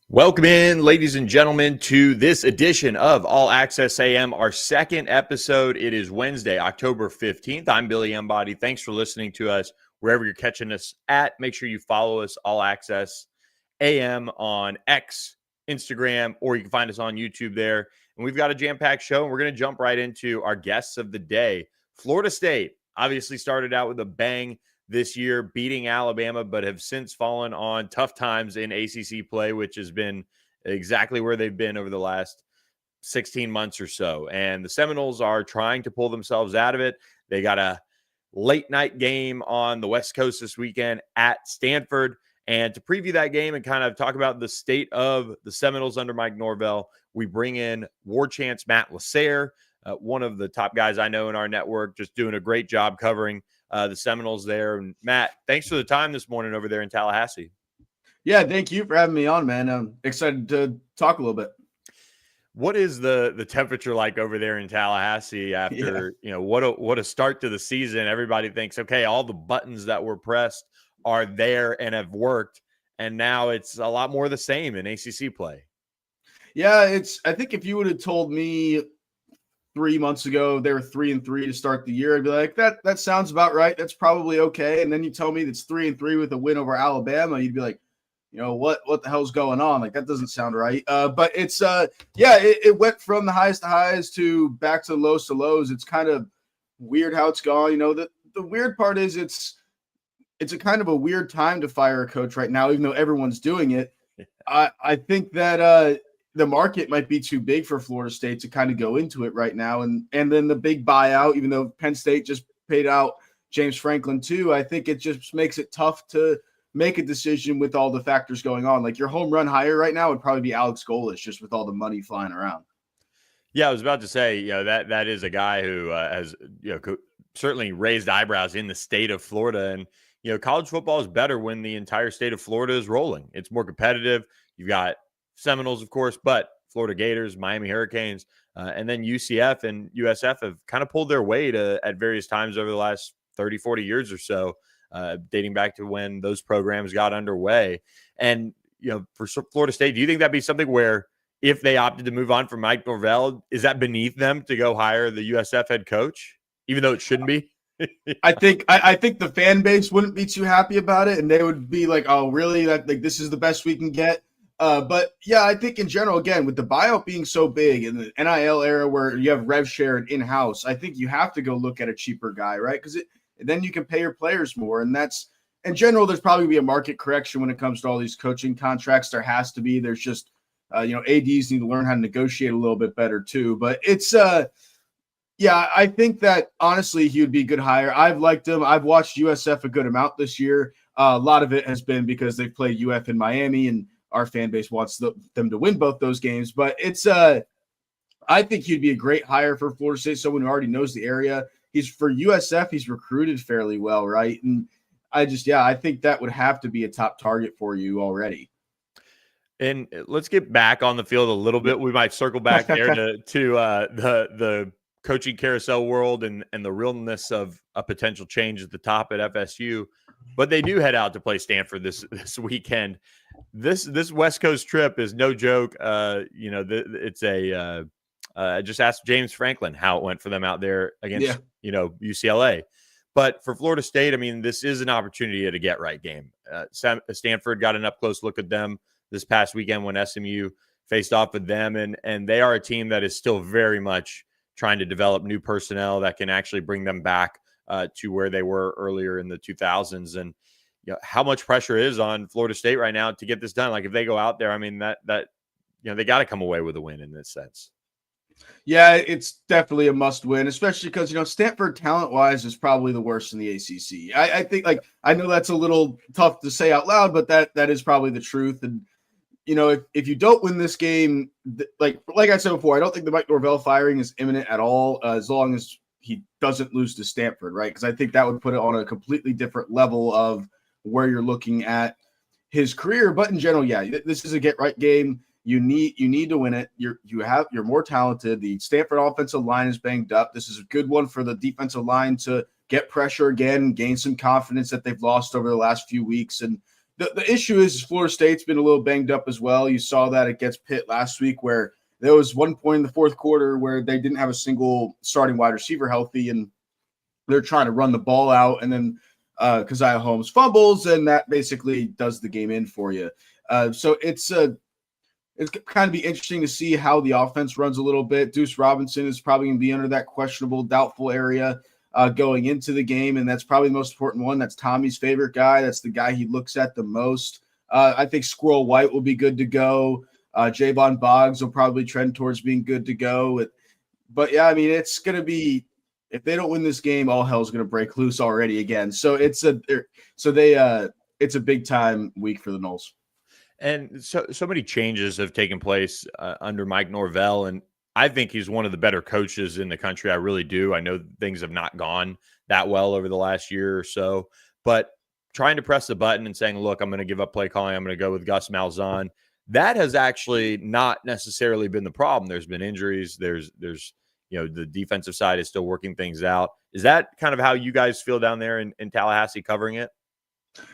Welcome in, ladies and gentlemen, to this edition of All Access AM, our second episode. It is Wednesday, October 15th. I'm Billy Embody. Thanks for listening to us wherever you're catching us at. Make sure you follow us, All Access AM, on X, Instagram, or you can find us on YouTube there. And we've got a jam-packed show, and we're going to jump right into our guests of the day. Florida State obviously started out with a bang this year, beating Alabama, but have since fallen on tough times in ACC play, which has been exactly where they've been over the last 16 months or so. And the Seminoles are trying to pull themselves out of it. They got a late night game on the West Coast this weekend at Stanford. And to preview that game and kind of talk about the state of the Seminoles under Mike Norvell, we bring in War Chant's Matt LaSerre, one of the top guys I know in our network, just doing a great job covering the Seminoles there. And Matt, thanks for the time this morning over there in Tallahassee. Yeah, thank you for having me on, man. I'm excited to talk a little bit. What is the temperature like over there in Tallahassee after, what a start to the season? Everybody thinks, okay, all the buttons that were pressed are there and have worked. And now it's a lot more the same in ACC play. Yeah, I think if you would have told me 3 months ago they were 3-3 to start the year, I'd be like, that sounds about right. That's probably okay. And then you tell me it's 3-3 with a win over Alabama, you'd be like, what the hell's going on? Like, that doesn't sound right. But it's it went from the highs to highs to back to the lows to lows. It's kind of weird how it's gone. The weird part is it's a kind of a weird time to fire a coach right now, even though everyone's doing it. I think that the market might be too big for Florida State to kind of go into it right now. And then the big buyout, even though Penn State just paid out James Franklin too, I think it just makes it tough to make a decision with all the factors going on. Like, your home run hire right now would probably be Alex Golesh, just with all the money flying around. Yeah, I was about to say, that is a guy who has, certainly raised eyebrows in the state of Florida. And, college football is better when the entire state of Florida is rolling. It's more competitive. You've got Seminoles, of course, but Florida Gators, Miami Hurricanes, and then UCF and USF have kind of pulled their weight at various times over the last 30, 40 years or so, dating back to when those programs got underway. And, for Florida State, do you think that'd be something where if they opted to move on from Mike Norvell, is that beneath them to go hire the USF head coach, even though it shouldn't be? I think the fan base wouldn't be too happy about it, and they would be like, oh, really? This is the best we can get? But yeah, I think in general, again, with the buyout being so big in the NIL era where you have rev share in-house, I think you have to go look at a cheaper guy, right? Because then you can pay your players more. And that's, in general, there's probably be a market correction when it comes to all these coaching contracts. There has to be. There's just, ADs need to learn how to negotiate a little bit better too. But it's, yeah, I think that honestly he would be a good hire. I've liked him. I've watched USF a good amount this year. A lot of it has been because they've played UF in Miami, and our fan base wants them to win both those games. But it's I think he'd be a great hire for Florida State, someone who already knows the area. He's for USF, he's recruited fairly well, right? And I think that would have to be a top target for you already. And let's get back on the field a little bit. We might circle back there to the coaching carousel world and the realness of a potential change at the top at FSU. But they do head out to play Stanford this weekend. This West Coast trip is no joke. It's I just asked James Franklin how it went for them out there against UCLA. But for Florida State, I mean, this is an opportunity at a get-right game. Stanford got an up-close look at them this past weekend when SMU faced off with them, and they are a team that is still very much trying to develop new personnel that can actually bring them back to where they were earlier in the 2000s. And how much pressure is on Florida State right now to get this done? Like, if they go out there, I mean, that they got to come away with a win in this sense. Yeah, it's definitely a must win, especially because, Stanford talent-wise is probably the worst in the ACC. I think, I know that's a little tough to say out loud, but that is probably the truth. And, if you don't win this game, like I said before, I don't think the Mike Norvell firing is imminent at all, as long as he doesn't lose to Stanford, right? Because I think that would put it on a completely different level of where you're looking at his career. But in general, yeah, this is a get-right game. You need to win it. You're more talented. The Stanford offensive line is banged up. This is a good one for the defensive line to get pressure again, gain some confidence that they've lost over the last few weeks. And the issue is Florida State's been a little banged up as well. You saw that against Pitt last week, where there was one point in the fourth quarter where they didn't have a single starting wide receiver healthy, and they're trying to run the ball out, and then Keziah Holmes fumbles, and that basically does the game in for you. So it's kind of be interesting to see how the offense runs a little bit. Deuce Robinson is probably going to be under that questionable, doubtful area going into the game, and that's probably the most important one. That's Tommy's favorite guy. That's the guy he looks at the most. I think Squirrel White will be good to go. Javon Boggs will probably trend towards being good to go. But yeah, I mean, it's going to be, if they don't win this game, all hell's going to break loose already again. So it's a big time week for the Noles. And so many changes have taken place under Mike Norvell, and I think he's one of the better coaches in the country. I really do. I know things have not gone that well over the last year or so, but trying to press the button and saying, look, I'm going to give up play calling, I'm going to go with Gus Malzahn, that has actually not necessarily been the problem. There's been injuries. There's the defensive side is still working things out. Is that kind of how you guys feel down there in Tallahassee covering it?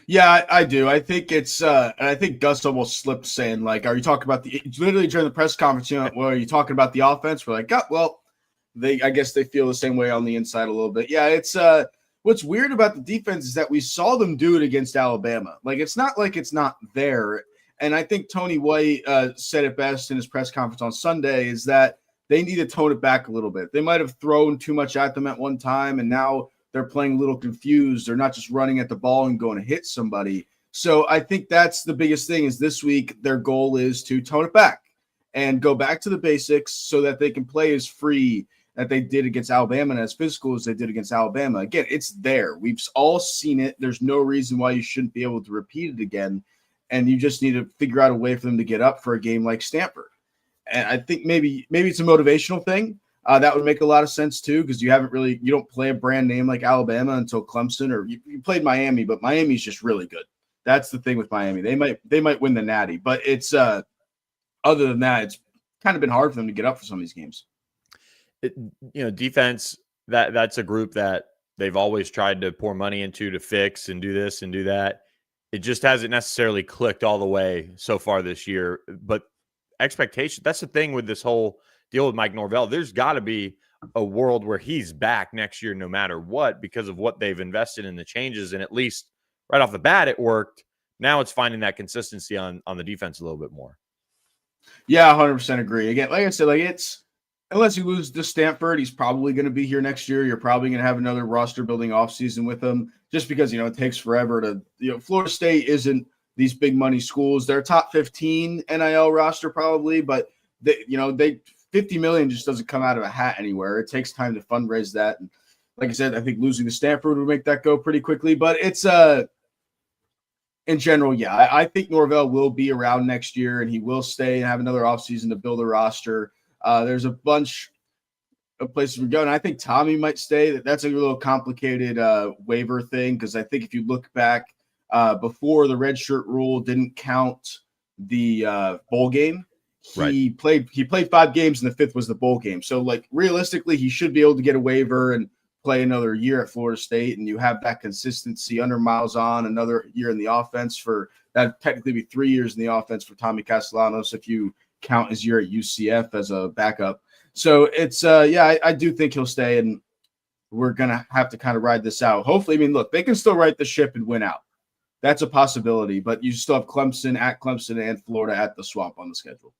Yeah, I do. I think it's and I think Gus almost slipped saying, like, are you talking about literally during the press conference, well, are you talking about the offense? We're like, well, I guess they feel the same way on the inside a little bit. Yeah, it's what's weird about the defense is that we saw them do it against Alabama. Like, it's not like it's not there. And I think Tony White said it best in his press conference on Sunday is that they need to tone it back a little bit. They might have thrown too much at them at one time, and now they're playing a little confused. They're not just running at the ball and going to hit somebody. So I think that's the biggest thing is this week their goal is to tone it back and go back to the basics so that they can play as free that they did against Alabama and as physical as they did against Alabama. Again, it's there. We've all seen it. There's no reason why you shouldn't be able to repeat it again, and you just need to figure out a way for them to get up for a game like Stanford. And I think maybe it's a motivational thing. That would make a lot of sense too, because you don't play a brand name like Alabama until Clemson, or you played Miami, but Miami's just really good. That's the thing with Miami. They might win the Natty, but it's other than that, it's kind of been hard for them to get up for some of these games. Defense, that's a group that they've always tried to pour money into to fix and do this and do that. It just hasn't necessarily clicked all the way so far this year. But expectation, that's the thing with this whole deal with Mike Norvell. There's got to be a world where he's back next year no matter what because of what they've invested in the changes. And at least right off the bat, it worked. Now it's finding that consistency on the defense a little bit more. Yeah, 100% agree. Again, like I said, it's unless you lose to Stanford, he's probably going to be here next year. You're probably going to have another roster building offseason with him just because, it takes forever to, Florida State isn't these big money schools. They're top 15 NIL roster probably, but they $50 million just doesn't come out of a hat anywhere. It takes time to fundraise that. And like I said, I think losing to Stanford would make that go pretty quickly. But it's in general, yeah, I think Norvell will be around next year and he will stay and have another offseason to build a roster. There's a bunch of places we go, and I think Tommy might stay. That's a little complicated waiver thing because I think if you look back before the redshirt rule didn't count the bowl game. He played 5 games and the 5th was the bowl game. So realistically, he should be able to get a waiver and play another year at Florida State. And you have that consistency under Malzahn, another year in the offense for that technically be 3 years in the offense for Tommy Castellanos if you count his year at UCF as a backup. So it's I do think he'll stay, and we're gonna have to kind of ride this out. Hopefully, look, they can still right the ship and win out. That's a possibility, but you still have Clemson and Florida at the Swamp on the schedule.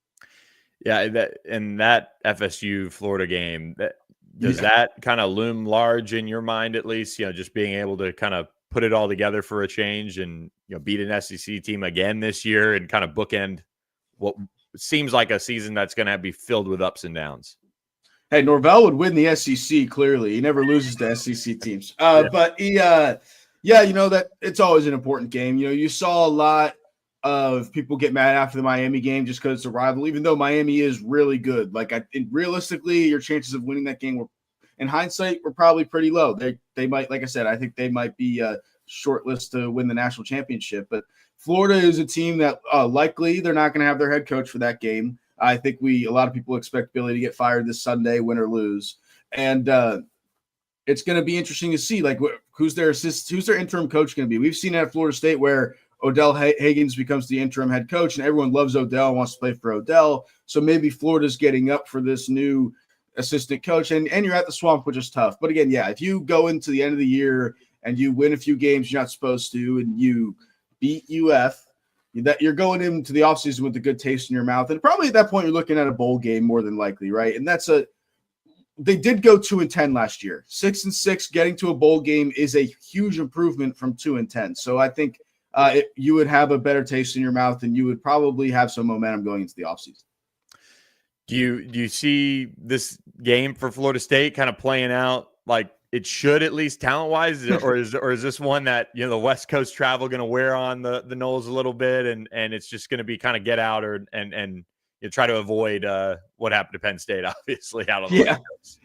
Yeah, that FSU Florida game, that kind of loom large in your mind at least? Just being able to kind of put it all together for a change and beat an SEC team again this year and kind of bookend what seems like a season that's going to be filled with ups and downs. Hey, Norvell would win the SEC. Clearly, he never loses to SEC teams. But he, that it's always an important game. You saw a lot of people get mad after the Miami game just because it's a rival, even though Miami is really good. Realistically, your chances of winning that game were, in hindsight, were probably pretty low. They might, like I said, I think they might be a short list to win the national championship. But Florida is a team that likely they're not going to have their head coach for that game. I think a lot of people expect Billy to get fired this Sunday, win or lose. And it's going to be interesting to see who's their interim coach going to be. We've seen it at Florida State where Odell Higgins becomes the interim head coach, and everyone loves Odell and wants to play for Odell. So maybe Florida's getting up for this new assistant coach, and you're at the Swamp, which is tough. But again, yeah, if you go into the end of the year and you win a few games you're not supposed to, and you beat UF, that you're going into the offseason with a good taste in your mouth. And probably at that point, you're looking at a bowl game more than likely, right? And they did go 2-10 last year. 6-6, getting to a bowl game is a huge improvement from 2-10. So I think you would have a better taste in your mouth, and you would probably have some momentum going into the offseason. Do you see this game for Florida State kind of playing out like it should, at least talent-wise, or is this one that, you know, the West Coast travel going to wear on the Noles a little bit, and it's just going to be kind of get out and you try to avoid what happened to Penn State, obviously, out on the West Coast?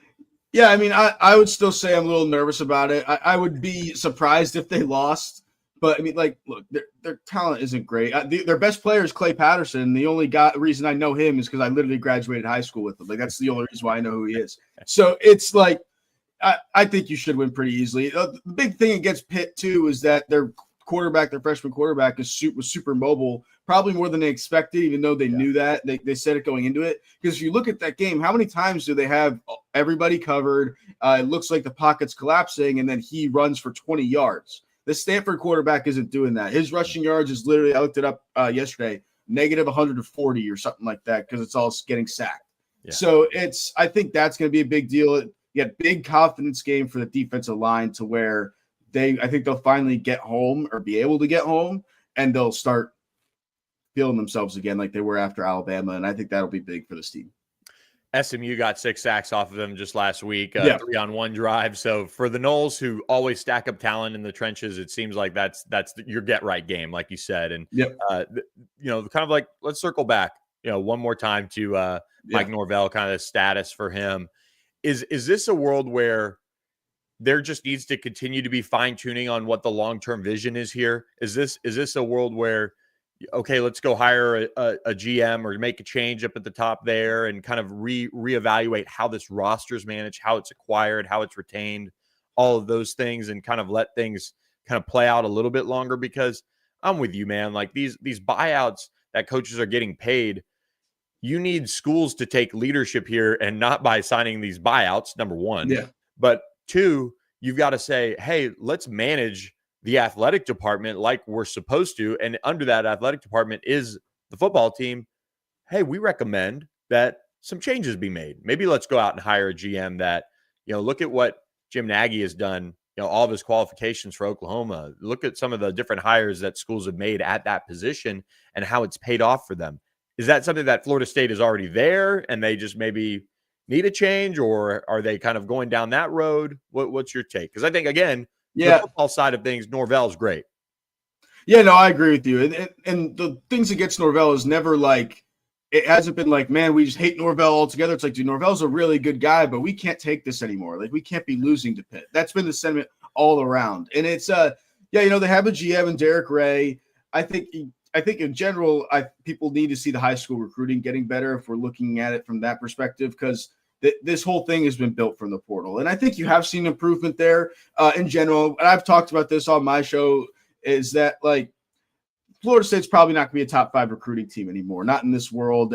Yeah, I mean, I would still say I'm a little nervous about it. I would be surprised if they lost. But, I mean, like, look, their talent isn't great. Their best player is Clay Patterson. The only reason I know him is because I literally graduated high school with him. Like, that's the only reason why I know who he is. So it's like, I think you should win pretty easily. The big thing against Pitt, too, is that their freshman quarterback, was super mobile, probably more than they expected, even though they knew that. They said it going into it. Because if you look at that game, how many times do they have everybody covered? It looks like the pocket's collapsing, and then he runs for 20 yards. The Stanford quarterback isn't doing that. His rushing yards is literally, I looked it up yesterday, negative 140 or something like that, because it's all getting sacked. Yeah. So I think that's going to be a big deal. You got big confidence game for the defensive line to where I think they'll finally get home or be able to get home, and they'll start feeling themselves again like they were after Alabama. And I think that'll be big for this team. SMU got 6 sacks off of them just last week, 3-on-1 drive. So for the Noles, who always stack up talent in the trenches, it seems like that's your get right game, like you said. And you know, kind of like, let's circle back, you know, one more time to Mike Norvell, kind of the status for him. Is this a world where there just needs to continue to be fine tuning on what the long term vision is here? Is this a world where, okay, let's go hire a GM or make a change up at the top there and kind of reevaluate how this roster is managed, how it's acquired, how it's retained, all of those things, and kind of let things kind of play out a little bit longer? Because I'm with you, man. Like these buyouts that coaches are getting paid, you need schools to take leadership here, and not by signing these buyouts, number one. Yeah. But two, you've got to say, hey, let's manage the athletic department like we're supposed to. And under that athletic department is the football team. Hey, we recommend that some changes be made. Maybe let's go out and hire a GM that, you know, look at what Jim Nagy has done, you know, all of his qualifications for Oklahoma. Look at some of the different hires that schools have made at that position and how it's paid off for them. Is that something that Florida State is already there and they just maybe need a change, or are they kind of going down that road? What's your take? Because I think, again, the football side of things, Norvell's great. Yeah, no, I agree with you. And the things against Norvell is never like, it hasn't been like, man, we just hate Norvell altogether. It's like, dude, Norvell's a really good guy, but we can't take this anymore. Like, we can't be losing to Pitt. That's been the sentiment all around. And it's, you know, they have a GM and Derek Ray. I think in general, people need to see the high school recruiting getting better if we're looking at it from that perspective, because this whole thing has been built from the portal. And I think you have seen improvement there in general. And I've talked about this on my show, is that, like, Florida State's probably not going to be a top 5 recruiting team anymore. Not in this world.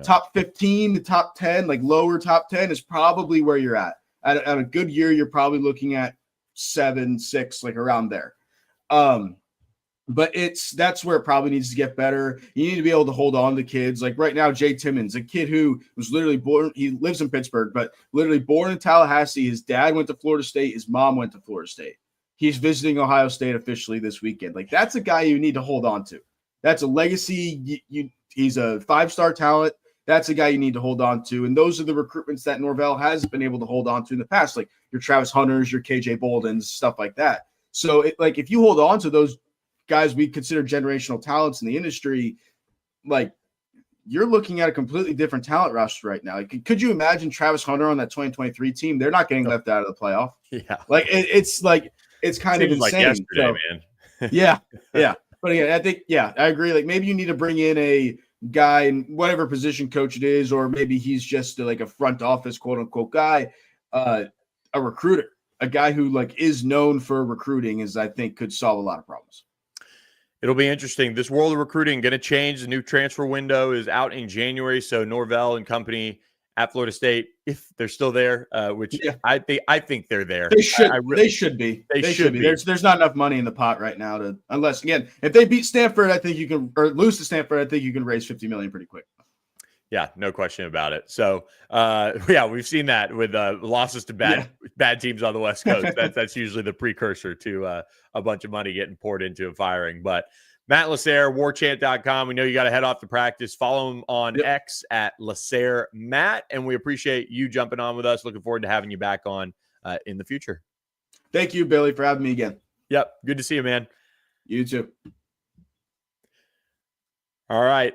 Top 15, the top 10, like lower top 10 is probably where you're at. At a good year, you're probably looking at 7, 6, like around there. But that's where it probably needs to get better. You need to be able to hold on to kids. Like right now, Jay Timmons, a kid who was literally born, he lives in Pittsburgh, but literally born in Tallahassee. His dad went to Florida State. His mom went to Florida State. He's visiting Ohio State officially this weekend. Like, that's a guy you need to hold on to. That's a legacy. He's a 5-star talent. That's a guy you need to hold on to. And those are the recruitments that Norvell has been able to hold on to in the past, like your Travis Hunters, your KJ Boldens, stuff like that. So if you hold on to those guys we consider generational talents in the industry, like, you're looking at a completely different talent roster right now. Like, could you imagine Travis Hunter on that 2023 team? They're not getting left out of the playoff. Yeah. Like, it's kind of insane. Like yesterday, man. yeah. But again, I think, I agree. Like, maybe you need to bring in a guy in whatever position coach it is, or maybe he's just like a front office, quote unquote guy, a recruiter, a guy who like is known for recruiting, I think could solve a lot of problems. It'll be interesting. This world of recruiting going to change. The new transfer window is out in January. So Norvell and company at Florida State, if they're still there, which Yeah. I think they're there. They should. They should be. They should be. There's not enough money in the pot right now to, unless again, if they beat Stanford, I think you can, or lose to Stanford, I think you can raise $50 million pretty quick. Yeah, no question about it. So, we've seen that with losses to bad teams on the West Coast. That's usually the precursor to a bunch of money getting poured into a firing. But Matt LaSerre, warchant.com. We know you got to head off to practice. Follow him on X at LaSerre Matt, and we appreciate you jumping on with us. Looking forward to having you back on in the future. Thank you, Billy, for having me again. Yep, good to see you, man. You too. All right,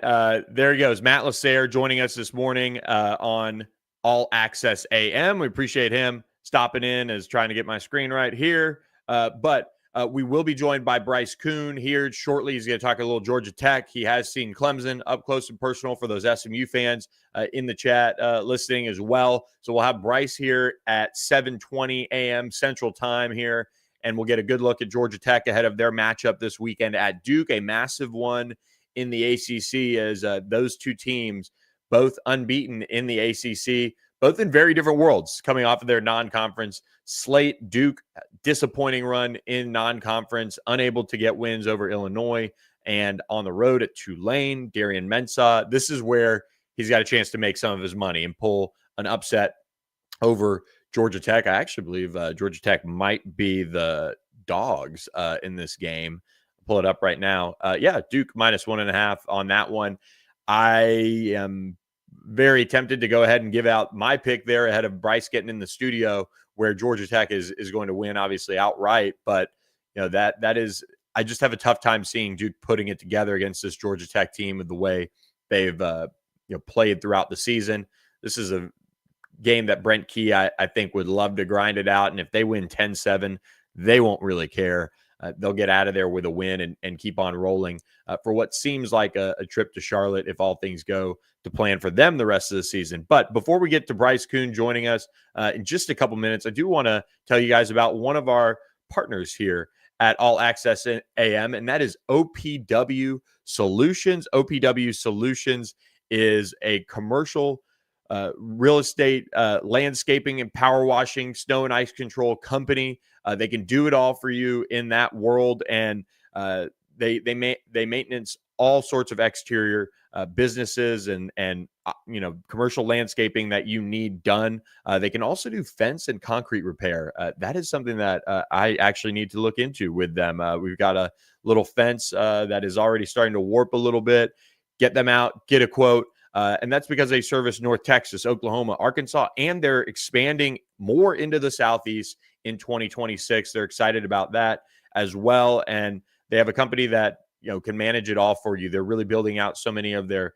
there he goes. Matt LaSerre joining us this morning on All Access AM. We appreciate him stopping in as trying to get my screen right here. But we will be joined by Bryce Koon here shortly. He's going to talk a little Georgia Tech. He has seen Clemson up close and personal for those SMU fans in the chat listening as well. So we'll have Bryce here at 7:20 a.m. Central Time here, and we'll get a good look at Georgia Tech ahead of their matchup this weekend at Duke, a massive one in the ACC, as those two teams, both unbeaten in the ACC, both in very different worlds, coming off of their non-conference slate. Duke, disappointing run in non-conference, unable to get wins over Illinois, and on the road at Tulane, Darian Mensah. This is where he's got a chance to make some of his money and pull an upset over Georgia Tech. I actually believe Georgia Tech might be the dogs in this game. Pull it up right now. Duke -1.5 on that one. I am very tempted to go ahead and give out my pick there ahead of Bryce getting in the studio, where Georgia Tech is going to win, obviously outright. But that is, I just have a tough time seeing Duke putting it together against this Georgia Tech team with the way they've played throughout the season. This is a game that Brent Key, I think, would love to grind it out. And if they win 10-7, they won't really care. They'll get out of there with a win and keep on rolling for what seems like a trip to Charlotte, if all things go to plan for them the rest of the season. But before we get to Bryce Koon joining us in just a couple minutes, I do want to tell you guys about one of our partners here at All Access AM, and that is OPW Solutions. OPW Solutions is a commercial real estate, landscaping and power washing, snow and ice control company. They can do it all for you in that world, and they maintenance all sorts of exterior businesses and commercial landscaping that you need done. They can also do fence and concrete repair. That is something that I actually need to look into with them. We've got a little fence that is already starting to warp a little bit. Get them out, get a quote. And that's because they service North Texas, Oklahoma, Arkansas, and they're expanding more into the Southeast in 2026. They're excited about that as well. And they have a company that can manage it all for you. They're really building out so many of their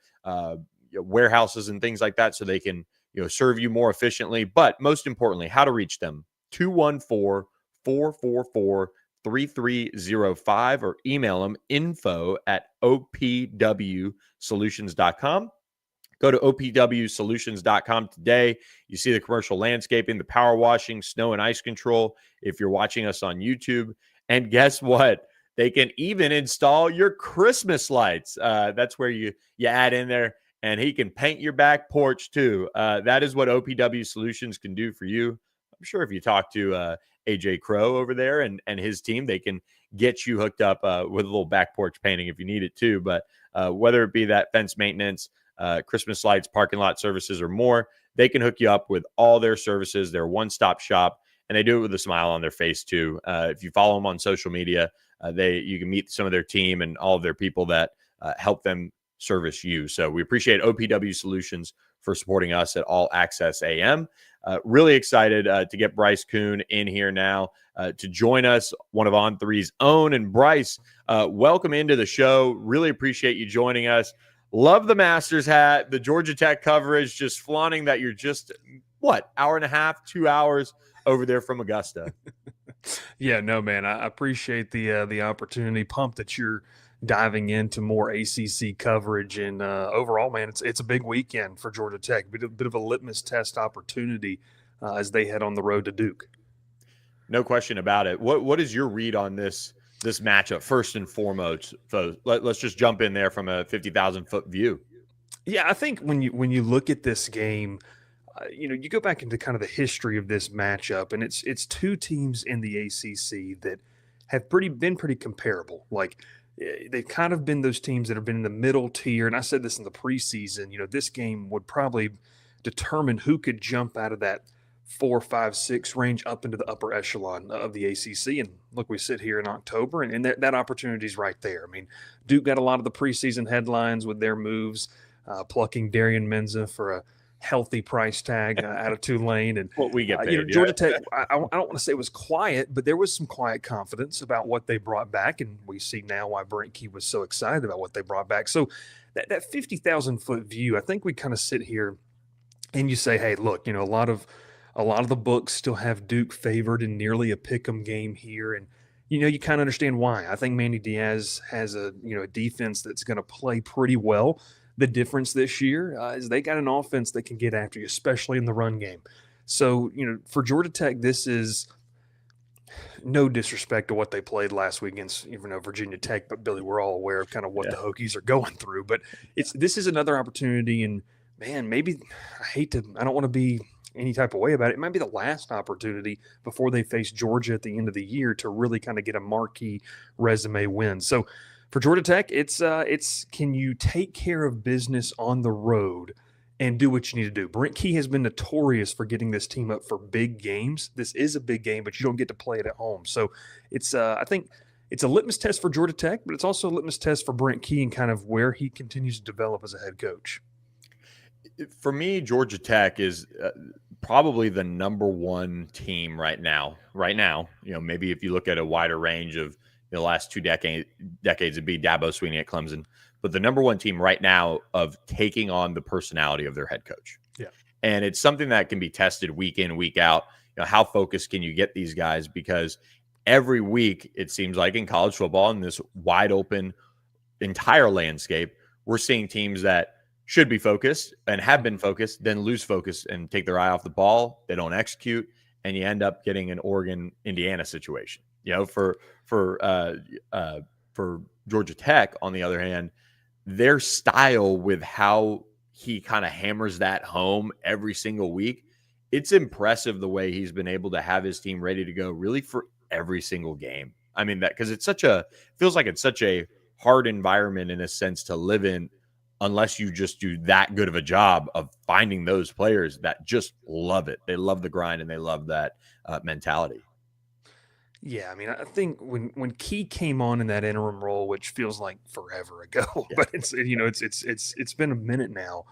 warehouses and things like that so they can serve you more efficiently. But most importantly, how to reach them: 214-444-3305 or email them info@opwsolutions.com. Go to opwsolutions.com today. You see the commercial landscaping, the power washing, snow and ice control if you're watching us on YouTube. And guess what? They can even install your Christmas lights. That's where you add in there, and he can paint your back porch too. That is what OPW Solutions can do for you. I'm sure if you talk to AJ Crow over there and his team, they can get you hooked up with a little back porch painting if you need it too. But whether it be that fence maintenance, Christmas lights, parking lot services, or more, they can hook you up with all their services. They're a one-stop shop, and they do it with a smile on their face too. If you follow them on social media, you can meet some of their team and all of their people that help them service you. So we appreciate OPW Solutions for supporting us at All Access AM. Really excited to get Bryce Koon in here now to join us, one of On3's own. And Bryce, welcome into the show. Really appreciate you joining us. Love the Masters hat, the Georgia Tech coverage, just flaunting that you're just, hour and a half, 2 hours over there from Augusta. Yeah, no, man, I appreciate the opportunity. Pumped that you're diving into more ACC coverage, and overall, man, it's a big weekend for Georgia Tech. Bit of a litmus test opportunity as they head on the road to Duke. No question about it. What is your read on this this matchup first and foremost. So let's just jump in there from a 50,000-foot view. Yeah, I think when you look at this game, you go back into kind of the history of this matchup, and it's two teams in the ACC that have been pretty comparable. Like they've kind of been those teams that have been in the middle tier. And I said this in the preseason. This game would probably determine who could jump out of that 4, 5, 6 range up into the upper echelon of the ACC. And look, we sit here in October, and that opportunity is right there. I mean, Duke got a lot of the preseason headlines with their moves, plucking Darian Menza for a healthy price tag out of Tulane, and what we get paid. Georgia Tech. I don't want to say it was quiet, but there was some quiet confidence about what they brought back, and we see now why Brent Key was so excited about what they brought back. So that 50,000-foot view, I think we kind of sit here and you say, hey, look, a lot of the books still have Duke favored in nearly a pick'em game here, and you kind of understand why. I think Manny Diaz has a defense that's going to play pretty well. The difference this year is they got an offense that can get after you, especially in the run game. So, for Georgia Tech, this is no disrespect to what they played last week against Virginia Tech, but Billy, we're all aware of kind of what the Hokies are going through. But this is another opportunity, and man, maybe I don't want to be any type of way about it. It might be the last opportunity before they face Georgia at the end of the year to really kind of get a marquee resume win. So for Georgia Tech, it's can you take care of business on the road and do what you need to do? Brent Key has been notorious for getting this team up for big games. This is a big game, but you don't get to play it at home. So it's I think it's a litmus test for Georgia Tech, but it's also a litmus test for Brent Key and kind of where he continues to develop as a head coach. For me, Georgia Tech is probably the number one team right now. Maybe if you look at a wider range of the last 2 decades, it'd be Dabo Swinney at Clemson. But the number one team right now of taking on the personality of their head coach. Yeah. And it's something that can be tested week in, week out. How focused can you get these guys? Because every week, it seems like in college football, in this wide open entire landscape, we're seeing teams that should be focused and have been focused, then lose focus and take their eye off the ball. They don't execute, and you end up getting an Oregon-Indiana situation. For Georgia Tech, on the other hand, their style with how he kind of hammers that home every single week, it's impressive the way he's been able to have his team ready to go really for every single game. I mean, that because feels like it's such a hard environment in a sense to live in, unless you just do that good of a job of finding those players that just love it. They love the grind and they love that mentality. Yeah, I mean, I think when Key came on in that interim role, which feels like forever ago, but it's been a minute now.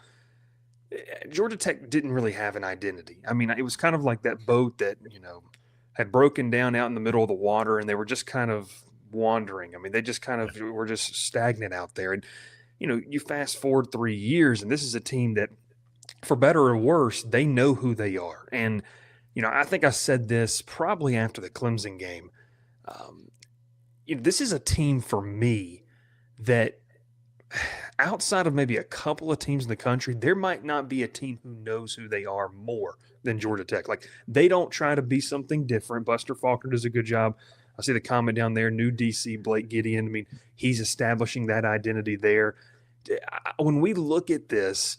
Georgia Tech didn't really have an identity. I mean, it was kind of like that boat that had broken down out in the middle of the water, and they were just kind of wandering. I mean, they just kind of were just stagnant out there. And you fast forward 3 years, and this is a team that, for better or worse, they know who they are. And I think I said this probably after the Clemson game. This is a team for me that, outside of maybe a couple of teams in the country, there might not be a team who knows who they are more than Georgia Tech. Like, they don't try to be something different. Buster Faulkner does a good job. I see the comment down there, new DC Blake Gideon. I mean, he's establishing that identity there. When we look at this,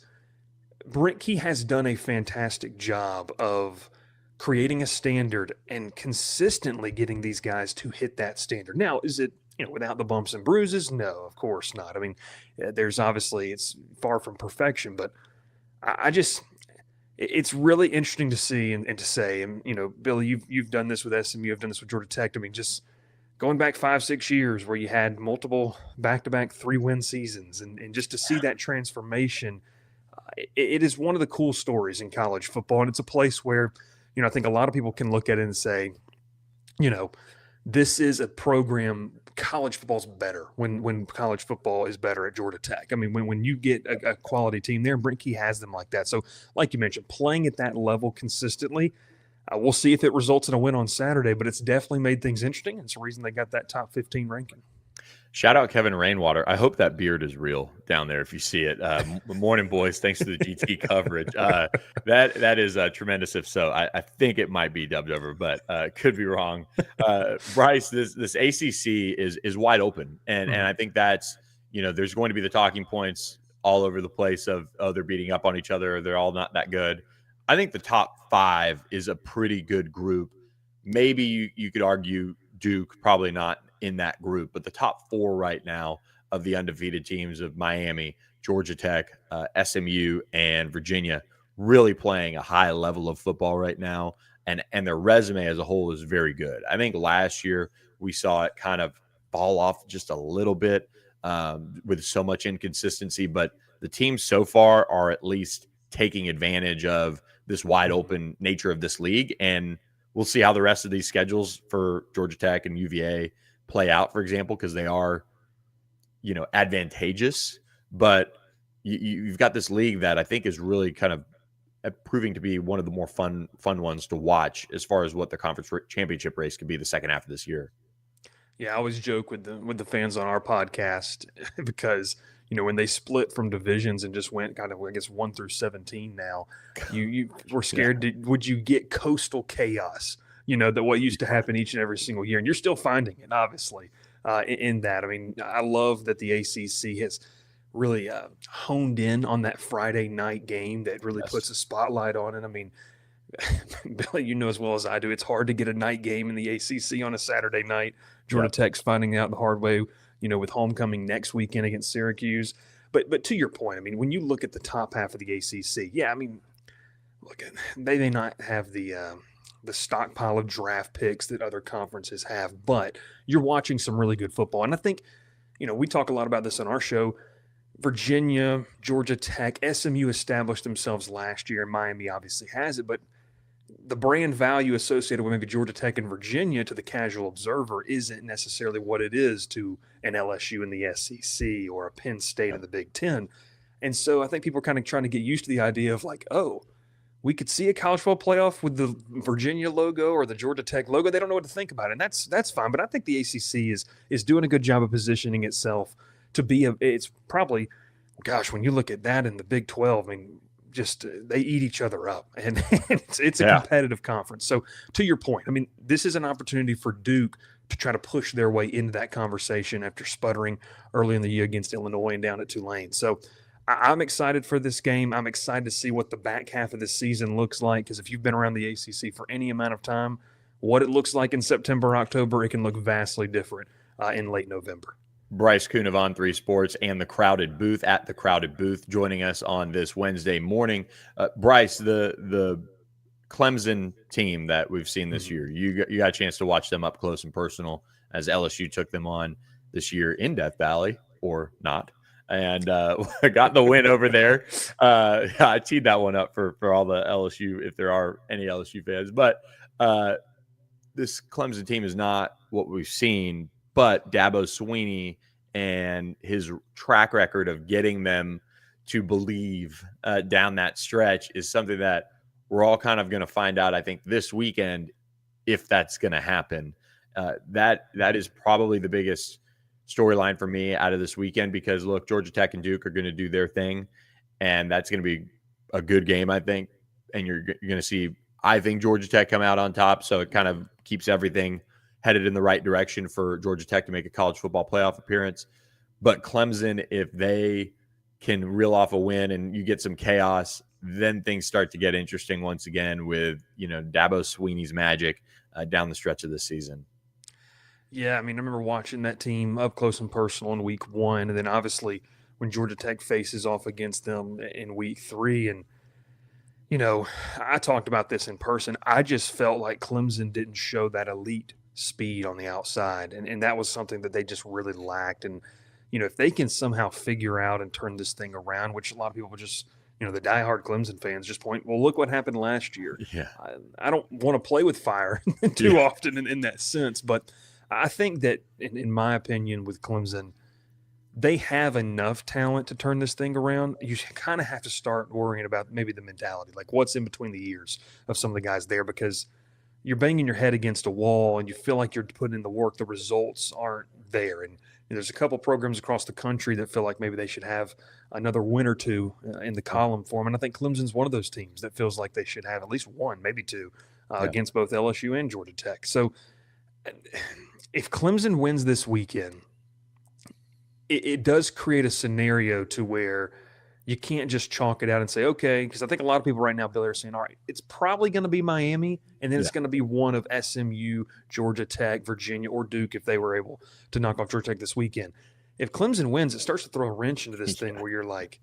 Brent Key has done a fantastic job of creating a standard and consistently getting these guys to hit that standard. Now, is it, without the bumps and bruises? No, of course not. I mean, there's obviously, it's far from perfection, but it's really interesting to see and to say, and, Billy, you've done this with SMU, you've done this with Georgia Tech. I mean, just going back 5-6 years where you had multiple back-to-back 3-win seasons, and just to see that transformation, it is one of the cool stories in college football. And it's a place where, I think a lot of people can look at it and say, this is a program. College football's better when college football is better at Georgia Tech. I mean, when you get a quality team there, Brent Key has them like that. So, like you mentioned, playing at that level consistently, we'll see if it results in a win on Saturday, but it's definitely made things interesting. It's the reason they got that top 15 ranking. Shout out Kevin Rainwater. I hope that beard is real down there if you see it. Morning, boys. Thanks for the GT coverage. That is tremendous. If so, I think it might be dubbed over, but could be wrong. Bryce, this ACC is wide open, and I think that's, there's going to be the talking points all over the place of, oh, they're beating up on each other, or they're all not that good. I think the top 5 is a pretty good group. Maybe you could argue Duke, probably not in that group, but the top 4 right now of the undefeated teams of Miami, Georgia Tech, SMU, and Virginia really playing a high level of football right now. And their resume as a whole is very good. I think last year we saw it kind of fall off just a little bit with so much inconsistency, but the teams so far are at least taking advantage of this wide open nature of this league. And we'll see how the rest of these schedules for Georgia Tech and UVA play out, for example, because they are, advantageous. But you've got this league that I think is really kind of proving to be one of the more fun ones to watch as far as what the conference championship race could be the second half of this year. Yeah, I always joke with the fans on our podcast because when they split from divisions and just went kind of, I guess, 1 through 17 now, you were scared. Would you get coastal chaos? That what used to happen each and every single year, and you're still finding it, obviously, in that. I mean, I love that the ACC has really honed in on that Friday night game that really puts a spotlight on it. I mean, Billy, as well as I do, it's hard to get a night game in the ACC on a Saturday night. Georgia Tech's finding out the hard way, with homecoming next weekend against Syracuse. But to your point, I mean, when you look at the top half of the ACC, look, they may not have the stockpile of draft picks that other conferences have, but you're watching some really good football. And I think, we talk a lot about this on our show. Virginia, Georgia Tech, SMU established themselves last year, and Miami obviously has it, but the brand value associated with maybe Georgia Tech and Virginia to the casual observer isn't necessarily what it is to an LSU in the SEC or a Penn State in the Big Ten. And so I think people are kind of trying to get used to the idea of like, oh, we could see a college football playoff with the Virginia logo or the Georgia Tech logo. They don't know what to think about it. And that's fine. But I think the ACC is doing a good job of positioning itself to be it's probably, gosh, when you look at that in the Big 12, I mean, just they eat each other up, and it's a competitive conference. So to your point, I mean, this is an opportunity for Duke to try to push their way into that conversation after sputtering early in the year against Illinois and down at Tulane. So I'm excited for this game. I'm excited to see what the back half of the season looks like, because if you've been around the ACC for any amount of time, what it looks like in September, October, it can look vastly different in late November. Bryce Koon of On3 Sports and the Crowded Booth at the Crowded Booth joining us on this Wednesday morning. Bryce, the Clemson team that we've seen this year, you got a chance to watch them up close and personal as LSU took them on this year in Death Valley, or not, and got the win over there. I teed that one up for all the LSU, if there are any LSU fans. But this Clemson team is not what we've seen, but Dabo Swinney and his track record of getting them to believe down that stretch is something that we're all kind of going to find out, I think, this weekend, if that's going to happen. That is probably the biggest storyline for me out of this weekend, because, look, Georgia Tech and Duke are going to do their thing, and that's going to be a good game, I think. And you're going to see, I think, Georgia Tech come out on top, so it kind of keeps everything headed in the right direction for Georgia Tech to make a college football playoff appearance. But Clemson, if they can reel off a win and you get some chaos, then things start to get interesting once again with, Dabo Swinney's magic down the stretch of this season. Yeah, I mean, I remember watching that team up close and personal in week 1, and then obviously when Georgia Tech faces off against them in week 3. And, I talked about this in person. I just felt like Clemson didn't show that elite speed on the outside, and that was something that they just really lacked. And if they can somehow figure out and turn this thing around, which a lot of people just the diehard Clemson fans just point, well, look what happened last year. Yeah, I don't want to play with fire too often in that sense, but I think that in my opinion with Clemson, they have enough talent to turn this thing around. You kind of have to start worrying about maybe the mentality, like what's in between the ears of some of the guys there, because you're banging your head against a wall and you feel like you're putting in the work. The results aren't there. And There's a couple programs across the country that feel like maybe they should have another win or two in the column for them. And I think Clemson's one of those teams that feels like they should have at least one, maybe two, against both LSU and Georgia Tech. So if Clemson wins this weekend, it does create a scenario to where you can't just chalk it out and say, okay, because I think a lot of people right now, Billy, are saying, all right, it's probably going to be Miami, and then it's going to be one of SMU, Georgia Tech, Virginia, or Duke if they were able to knock off Georgia Tech this weekend. If Clemson wins, it starts to throw a wrench into this thing where you're like,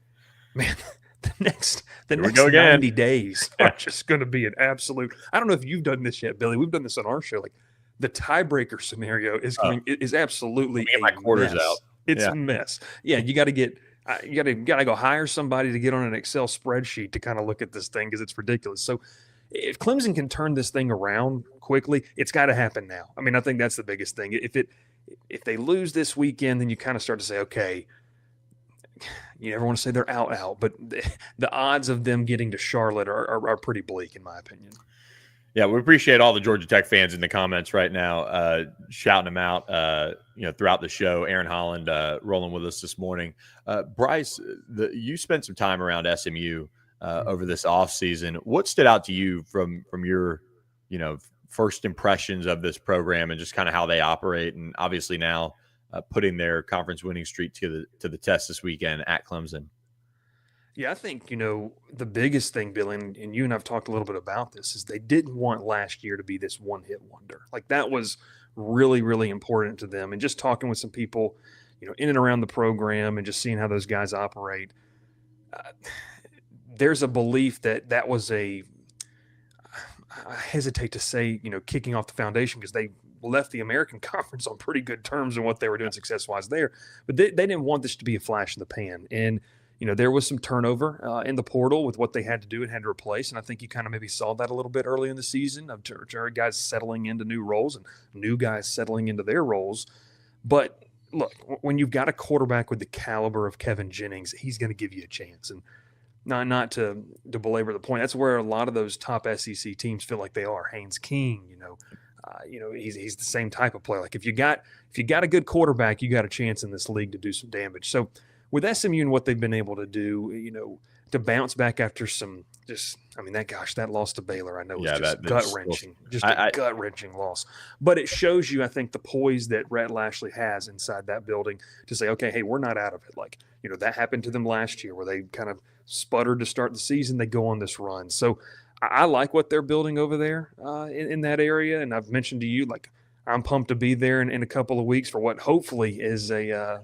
man, the next 90 days are just going to be an absolute – I don't know if you've done this yet, Billy. We've done this on our show. Like, the tiebreaker scenario is absolutely get my quarters mess. out. It's a mess. Yeah, you got to get – you got to go hire somebody to get on an Excel spreadsheet to kind of look at this thing because it's ridiculous. So if Clemson can turn this thing around quickly, it's got to happen now. I mean, I think that's the biggest thing. If they lose this weekend, then you kind of start to say, okay, you never want to say they're out, but the odds of them getting to Charlotte are pretty bleak in my opinion. Yeah, we appreciate all the Georgia Tech fans in the comments right now, shouting them out, throughout the show. Aaron Holland rolling with us this morning. Bryce, you spent some time around SMU over this offseason. What stood out to you from your, first impressions of this program and just kind of how they operate, and obviously now putting their conference winning streak to the test this weekend at Clemson? Yeah, I think, the biggest thing, Bill, and you and I've talked a little bit about this, is they didn't want last year to be this one-hit wonder. Like, that was really, really important to them. And just talking with some people, in and around the program and just seeing how those guys operate, there's a belief that was I hesitate to say, kicking off the foundation, because they left the American Conference on pretty good terms in what they were doing success-wise there. But they didn't want this to be a flash in the pan. And there was some turnover in the portal with what they had to do and had to replace. And I think you kind of maybe saw that a little bit early in the season of guys settling into new roles and new guys settling into their roles. But look, when you've got a quarterback with the caliber of Kevin Jennings, he's going to give you a chance. And not to belabor the point, that's where a lot of those top SEC teams feel like they are. Haynes King, he's the same type of player. Like, if you got a good quarterback, you got a chance in this league to do some damage. So with SMU and what they've been able to do, to bounce back after that loss to Baylor, I know was just gut-wrenching, a gut-wrenching loss. But it shows you, I think, the poise that Rhett Lashley has inside that building to say, okay, hey, we're not out of it. Like, that happened to them last year where they kind of sputtered to start the season. They go on this run. So I like what they're building over there in that area. And I've mentioned to you, like, I'm pumped to be there in a couple of weeks for what hopefully is a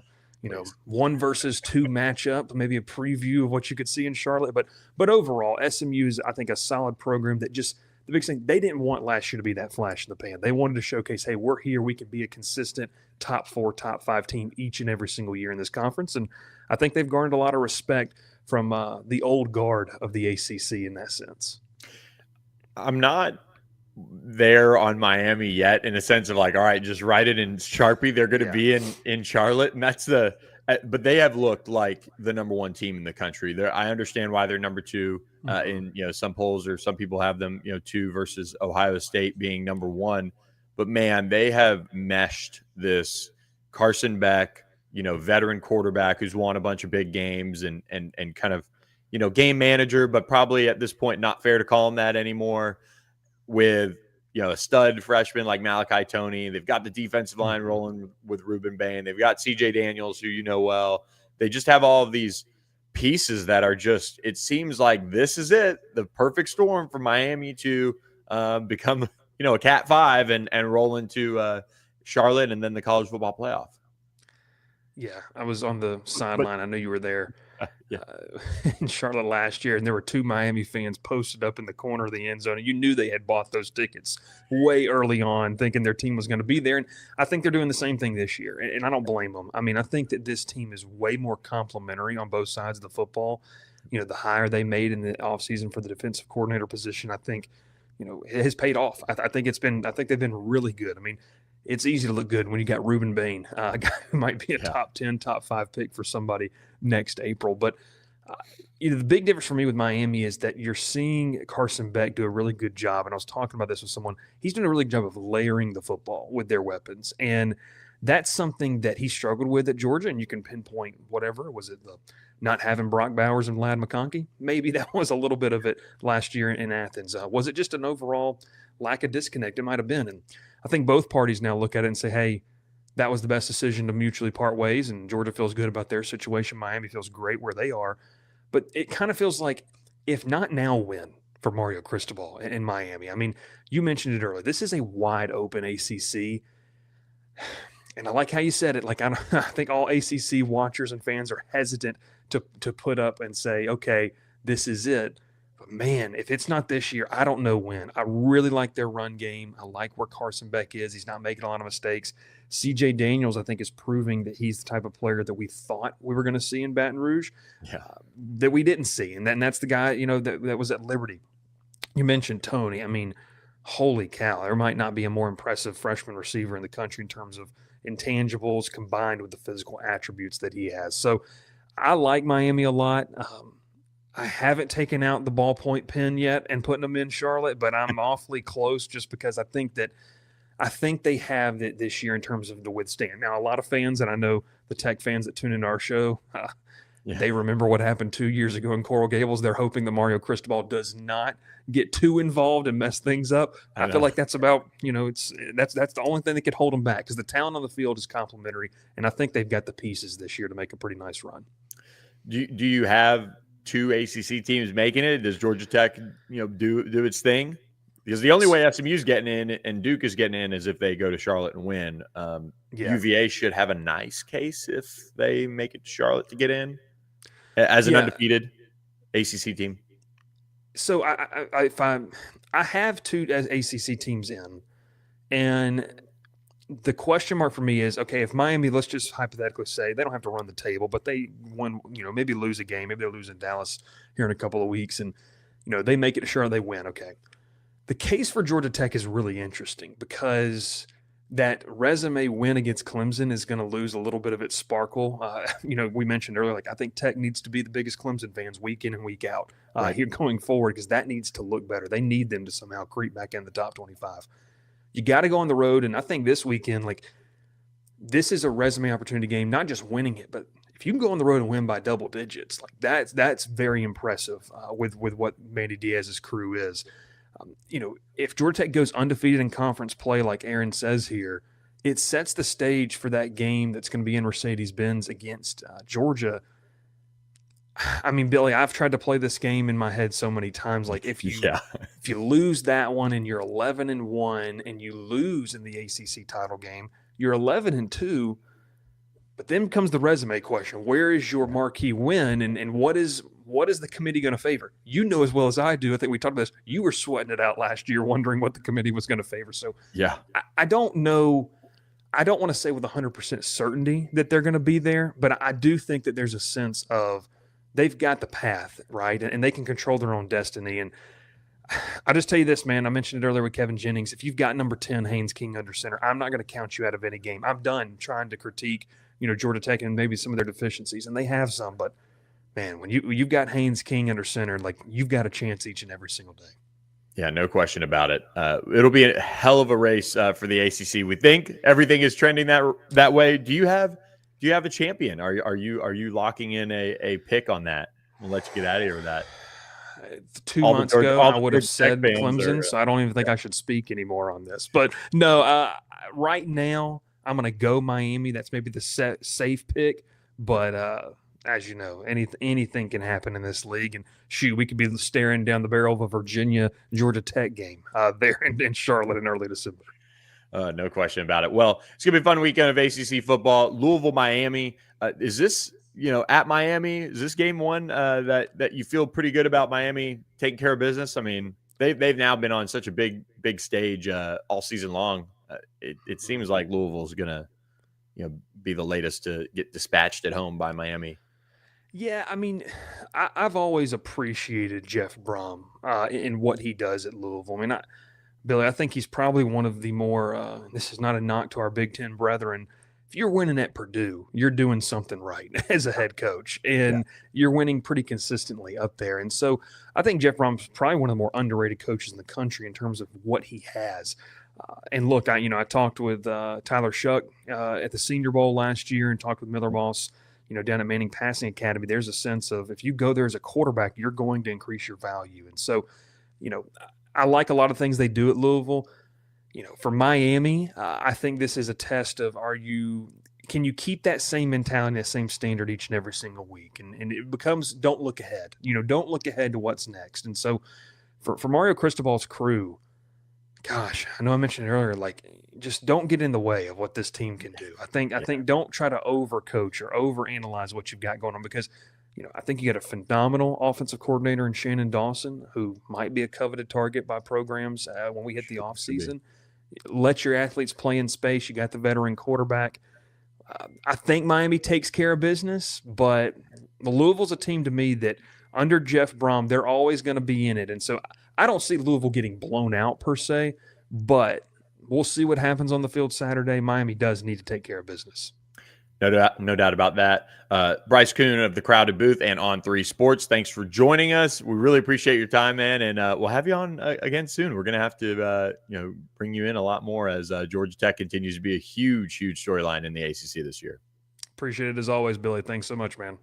1 versus 2 matchup, maybe a preview of what you could see in Charlotte. But overall, SMU is, I think, a solid program that just – the big thing, they didn't want last year to be that flash in the pan. They wanted to showcase, hey, we're here. We can be a consistent top 4, top 5 team each and every single year in this conference. And I think they've garnered a lot of respect from the old guard of the ACC in that sense. I'm not there on Miami yet in a sense of like, all right, just write it in Sharpie. They're going to be in Charlotte. And that's but they have looked like the number 1 team in the country. I understand why they're number 2 in, some polls, or some people have them, 2 versus Ohio State being number 1. But man, they have meshed this Carson Beck, veteran quarterback who's won a bunch of big games and kind of, game manager, but probably at this point, not fair to call him that anymore, with, a stud freshman like Malachi Toney. They've got the defensive line rolling with Ruben Bain. They've got CJ Daniels, who well. They just have all of these pieces that are just, it seems like this is it, the perfect storm for Miami to become, a Cat 5 and roll into Charlotte and then the college football playoff. Yeah, I was on the sideline. I know you were there in Charlotte last year, and there were 2 Miami fans posted up in the corner of the end zone, and you knew they had bought those tickets way early on, thinking their team was going to be there. And I think they're doing the same thing this year, and I don't blame them. I mean, I think that this team is way more complimentary on both sides of the football. The hire they made in the offseason for the defensive coordinator position, I think, it has paid off. I think they've been really good. I mean, it's easy to look good when you got Ruben Bain, a guy who might be a top 10, top 5 pick for somebody next April. But the big difference for me with Miami is that you're seeing Carson Beck do a really good job. And I was talking about this with someone. He's doing a really good job of layering the football with their weapons. And that's something that he struggled with at Georgia, and you can pinpoint whatever. Was it the not having Brock Bowers and Vlad McConkey? Maybe that was a little bit of it last year in Athens. Was it just an overall lack of disconnect? It might have been. And I think both parties now look at it and say, hey, that was the best decision to mutually part ways, and Georgia feels good about their situation. Miami feels great where they are. But it kind of feels like, if not now, when for Mario Cristobal in Miami? I mean, you mentioned it earlier. This is a wide open ACC. And I like how you said it. Like, I think all ACC watchers and fans are hesitant to put up and say, okay, this is it. But man, if it's not this year, I don't know when. I really like their run game. I like where Carson Beck is. He's not making a lot of mistakes. CJ Daniels, I think, is proving that he's the type of player that we thought we were going to see in Baton Rouge, that we didn't see. And that's the guy, that was at Liberty. You mentioned Tony. I mean, holy cow, there might not be a more impressive freshman receiver in the country in terms of intangibles combined with the physical attributes that he has. So I like Miami a lot. I haven't taken out the ballpoint pen yet and putting them in Charlotte, but I'm awfully close just because I think they have it this year in terms of to withstand. Now, a lot of fans, and I know the Tech fans that tune into our show, they remember what happened 2 years ago in Coral Gables. They're hoping that Mario Cristobal does not get too involved and mess things up. I feel like that's about, that's the only thing that could hold them back, because the talent on the field is complimentary, and I think they've got the pieces this year to make a pretty nice run. Do you have two ACC teams making it? Does Georgia Tech, do its thing? Because the only way SMU's getting in and Duke is getting in is if they go to Charlotte and win. UVA should have a nice case if they make it to Charlotte to get in as an undefeated ACC team. So I have two ACC teams in, and the question mark for me is, okay, if Miami, let's just hypothetically say they don't have to run the table, but they won, maybe lose a game, maybe they'll lose in Dallas here in a couple of weeks, and they make it to Charlotte, they win. Okay. The case for Georgia Tech is really interesting because that resume win against Clemson is going to lose a little bit of its sparkle. We mentioned earlier, like, I think Tech needs to be the biggest Clemson fans week in and week out here going forward, because that needs to look better. They need them to somehow creep back in the top 25. You got to go on the road, and I think this weekend, this is a resume opportunity game, not just winning it, but if you can go on the road and win by double digits, that's very impressive with what Manny Diaz's crew is. If Georgia Tech goes undefeated in conference play, like Aaron says here, it sets the stage for that game that's going to be in Mercedes-Benz against Georgia. I mean, Billy, I've tried to play this game in my head so many times. Like, if you lose that one and you're 11-1 and you lose in the ACC title game, you're 11-2. But then comes the resume question: where is your marquee win, and what is the committee going to favor? You know as well as I do. I think we talked about this. You were sweating it out last year, wondering what the committee was going to favor. So I don't know. I don't want to say with 100% certainty that they're going to be there, but I do think that there's a sense of they've got the path, right? And they can control their own destiny. And I'll just tell you this, man. I mentioned it earlier with Kevin Jennings. If you've got number 10, Haynes King under center, I'm not going to count you out of any game. I'm done trying to critique, Georgia Tech and maybe some of their deficiencies, and they have some. But, man, when you've got Haynes King under center, you've got a chance each and every single day. Yeah, no question about it. It'll be a hell of a race for the ACC. We think everything is trending that way. Do you have a champion? Are you locking in a pick on that? We'll let you get out of here with that. 2 months ago, I would have said Clemson, so I don't even think I should speak anymore on this. But no, right now I'm going to go Miami. That's maybe the safe pick. But as you know, anything can happen in this league. And shoot, we could be staring down the barrel of a Virginia-Georgia Tech game there in Charlotte in early December. No question about it. Well, it's going to be a fun weekend of ACC football. Louisville, Miami. Is this, at Miami, is this game one that you feel pretty good about Miami taking care of business? I mean, they've now been on such a big stage all season long. It seems like Louisville's going to, be the latest to get dispatched at home by Miami. Yeah, I mean, I've always appreciated Jeff Brom in what he does at Louisville. I mean, Billy, I think he's probably one of the more this is not a knock to our Big Ten brethren. If you're winning at Purdue, you're doing something right as a head coach, and you're winning pretty consistently up there. And so I think Jeff Brom's probably one of the more underrated coaches in the country in terms of what he has. And look, I talked with Tyler Shuck at the Senior Bowl last year and talked with Miller Moss, down at Manning Passing Academy. There's a sense of if you go there as a quarterback, you're going to increase your value. And so, I like a lot of things they do at Louisville. For Miami, I think this is a test of can you keep that same mentality, that same standard each and every single week? And it becomes don't look ahead. Don't look ahead to what's next. And so for Mario Cristobal's crew, gosh, I know I mentioned it earlier, like just don't get in the way of what this team can do. I think don't try to overcoach or overanalyze what you've got going on because I think you got a phenomenal offensive coordinator in Shannon Dawson who might be a coveted target by programs when we hit the offseason. Let your athletes play in space. You got the veteran quarterback. I think Miami takes care of business, but Louisville's a team to me that under Jeff Brom, they're always going to be in it. And so I don't see Louisville getting blown out per se, but we'll see what happens on the field Saturday. Miami does need to take care of business. No doubt about that. Bryce Koon of the Crowded Booth and On3 Sports, thanks for joining us. We really appreciate your time, man, and we'll have you on again soon. We're going to have to bring you in a lot more as Georgia Tech continues to be a huge storyline in the ACC this year. Appreciate it as always, Billy. Thanks so much, man.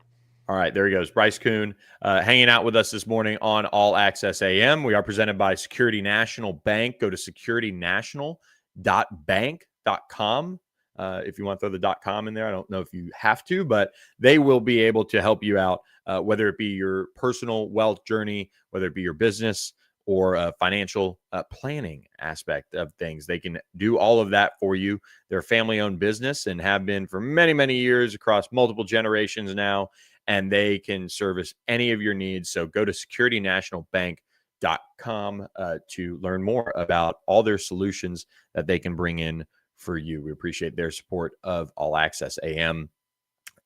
All right, there he goes. Bryce Koon hanging out with us this morning on All Access AM. We are presented by Security National Bank. Go to securitynational.bank.com. If you want to throw the .com in there, I don't know if you have to, but they will be able to help you out, whether it be your personal wealth journey, whether it be your business or financial planning aspect of things. They can do all of that for you. They're a family-owned business and have been for many, many years across multiple generations now, and they can service any of your needs. So go to securitynationalbank.com to learn more about all their solutions that they can bring in for you. We appreciate their support of All Access AM.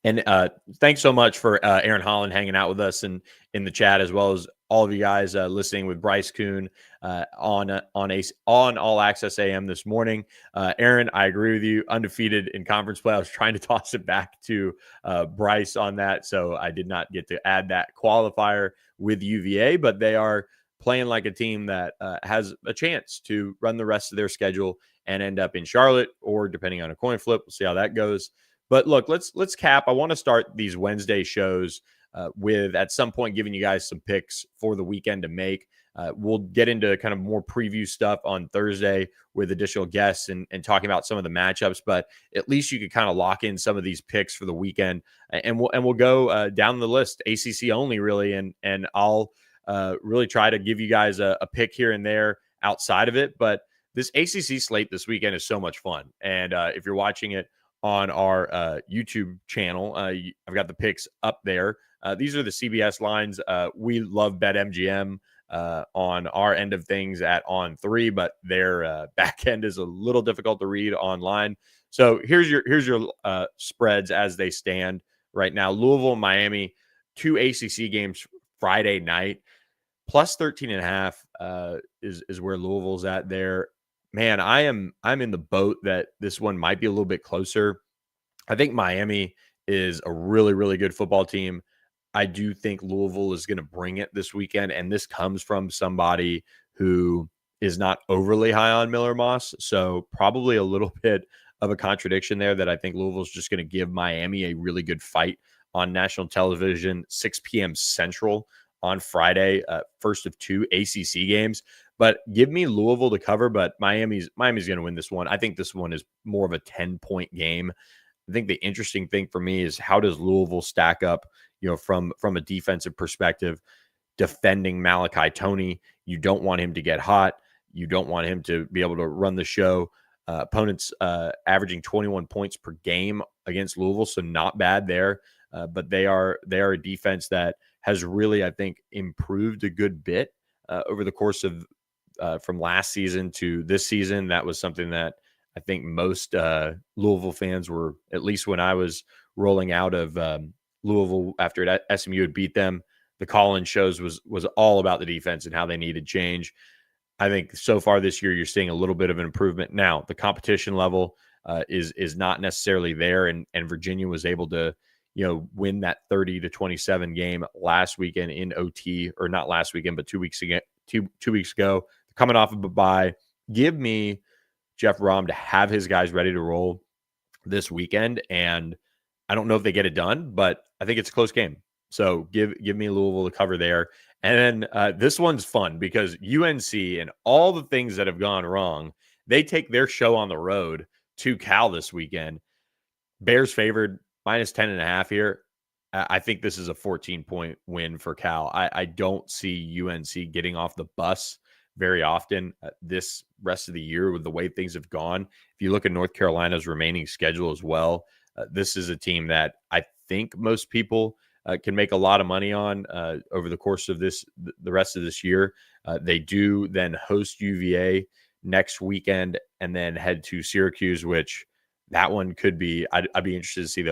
And thanks so much for Aaron Holland hanging out with us in the chat, as well as all of you guys listening with Bryce Koon on All Access AM this morning. Aaron, I agree with you. Undefeated in conference play. I was trying to toss it back to Bryce on that, so I did not get to add that qualifier with UVA, but they are playing like a team that has a chance to run the rest of their schedule and end up in Charlotte, or depending on a coin flip, we'll see how that goes. But look, let's cap. I want to start these Wednesday shows with at some point giving you guys some picks for the weekend to make. We'll get into kind of more preview stuff on Thursday with additional guests and talking about some of the matchups. But at least you could kind of lock in some of these picks for the weekend, and we'll go down the list, ACC only, really, and I'll really try to give you guys a pick here and there outside of it. But this ACC slate this weekend is so much fun, and if you're watching it on our YouTube channel, I've got the picks up there. These are the CBS lines. We love BetMGM on our end of things at On3, but their back end is a little difficult to read online. So here's your spreads as they stand right now. Louisville, Miami, 2 ACC games Friday night, plus 13.5 is where Louisville's at there. Man, I'm in the boat that this one might be a little bit closer. I think Miami is a really, really good football team. I do think Louisville is going to bring it this weekend, and this comes from somebody who is not overly high on Miller Moss, so probably a little bit of a contradiction there that I think Louisville's just going to give Miami a really good fight on national television, 6 p.m. Central on Friday, first of 2 ACC games. But give me Louisville to cover, but Miami's going to win this one. I think this one is more of a 10-point game. I think the interesting thing for me is how does Louisville stack up, from a defensive perspective, defending Malachi Toney. You don't want him to get hot. You don't want him to be able to run the show. Opponents averaging 21 points per game against Louisville, so not bad there. But they are a defense that has really, I think, improved a good bit over the course of from last season to this season. That was something that I think most Louisville fans were, at least when I was rolling out of Louisville after SMU had beat them, the call-in shows was all about the defense and how they needed change. I think so far this year, you're seeing a little bit of an improvement. Now, the competition level is not necessarily there, and Virginia was able to win that 30-27 game last weekend in OT, or not last weekend, but 2 weeks ago. Two weeks ago, coming off of a bye. Give me Jeff Rom to have his guys ready to roll this weekend. And I don't know if they get it done, but I think it's a close game. So give me Louisville to cover there. And then this one's fun because UNC and all the things that have gone wrong, they take their show on the road to Cal this weekend. Bears favored minus 10.5 here. I think this is a 14-point win for Cal. I don't see UNC getting off the bus very often this rest of the year with the way things have gone. If you look at North Carolina's remaining schedule as well, this is a team that I think most people can make a lot of money on over the course of the rest of this year. They do then host UVA next weekend and then head to Syracuse, which that one could be. I'd be interested to see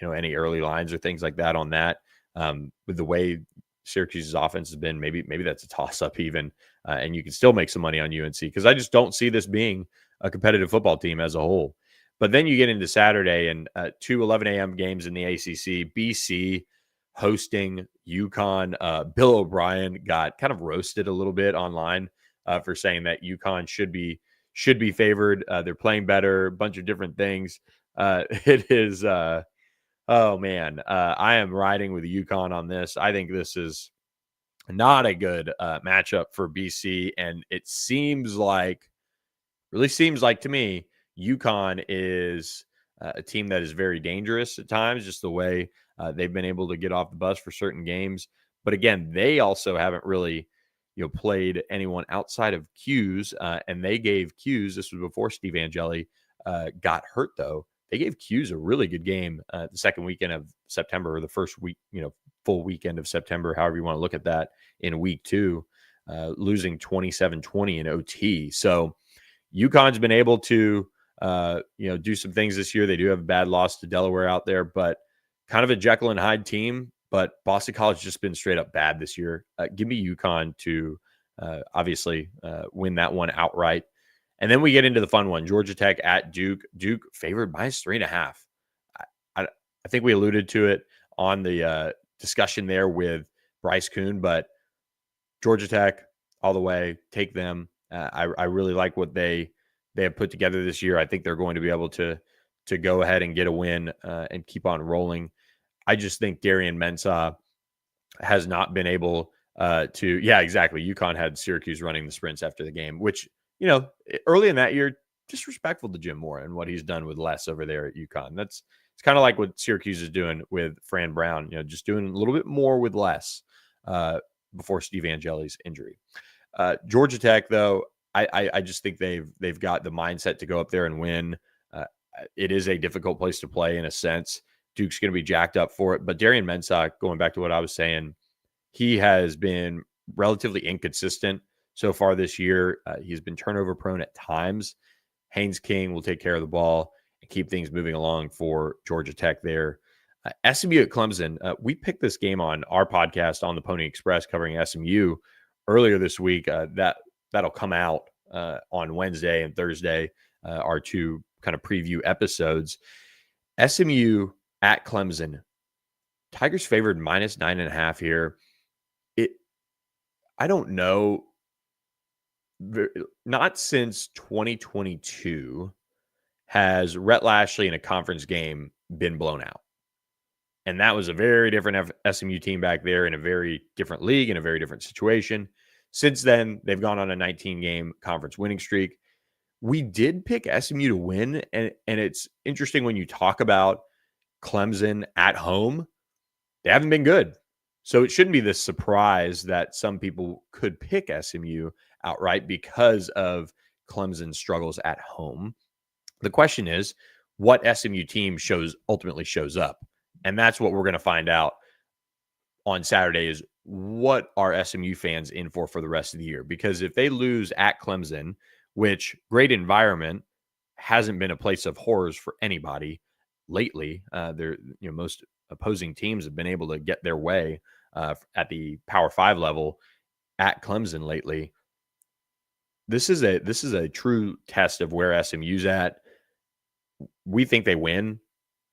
any early lines or things like that on that. With the way Syracuse's offense has been, maybe that's a toss up even, and you can still make some money on UNC because I just don't see this being a competitive football team as a whole. But then you get into Saturday and 2 11 a.m. games in the ACC. BC hosting UConn. Bill O'Brien got kind of roasted a little bit online for saying that UConn should be favored. They're playing better, a bunch of different things. It is, oh man, I am riding with UConn on this. I think this is not a good matchup for BC, and it really seems like to me, UConn is a team that is very dangerous at times, just the way they've been able to get off the bus for certain games. But again, they also haven't really, played anyone outside of Q's, and they gave Q's. This was before Steve Angeli got hurt, though. They gave Q's a really good game the second weekend of September, or the first week, full weekend of September, however you want to look at that, in week 2, losing 27-20 in OT. So UConn's been able to, do some things this year. They do have a bad loss to Delaware out there, but kind of a Jekyll and Hyde team. But Boston College has just been straight up bad this year. Give me UConn to obviously win that one outright. And then we get into the fun one, Georgia Tech at Duke. Duke favored minus 3.5. I think we alluded to it on the discussion there with Bryce Koon, but Georgia Tech all the way, take them. I really like what they have put together this year. I think they're going to be able to go ahead and get a win and keep on rolling. I just think Darian Mensah has not been able to. Yeah, exactly. UConn had Syracuse running the sprints after the game, which, early in that year, disrespectful to Jim Moore and what he's done with less over there at UConn. It's kind of like what Syracuse is doing with Fran Brown, just doing a little bit more with less before Steve Angeli's injury. Georgia Tech, though, I just think they've got the mindset to go up there and win. It is a difficult place to play in a sense. Duke's going to be jacked up for it. But Darian Mensah, going back to what I was saying, he has been relatively inconsistent so far this year. He's been turnover prone at times. Haynes King will take care of the ball and keep things moving along for Georgia Tech there. SMU at Clemson. We picked this game on our podcast on the Pony Express covering SMU earlier this week. That'll come out on Wednesday and Thursday, our 2 kind of preview episodes. SMU at Clemson. Tigers favored minus 9.5 here. I don't know. Not since 2022 has Rhett Lashley in a conference game been blown out. And that was a very different SMU team back there in a very different league, in a very different situation. Since then, they've gone on a 19-game conference winning streak. We did pick SMU to win, and it's interesting when you talk about Clemson at home, they haven't been good. So it shouldn't be this surprise that some people could pick SMU outright because of Clemson's struggles at home. The question is, what SMU team ultimately shows up? And that's what we're going to find out on Saturday, is what are SMU fans in for the rest of the year? Because if they lose at Clemson, which great environment, hasn't been a place of horrors for anybody lately. Most opposing teams have been able to get their way at the Power 5 level at Clemson lately. This is a true test of where SMU's at. We think they win,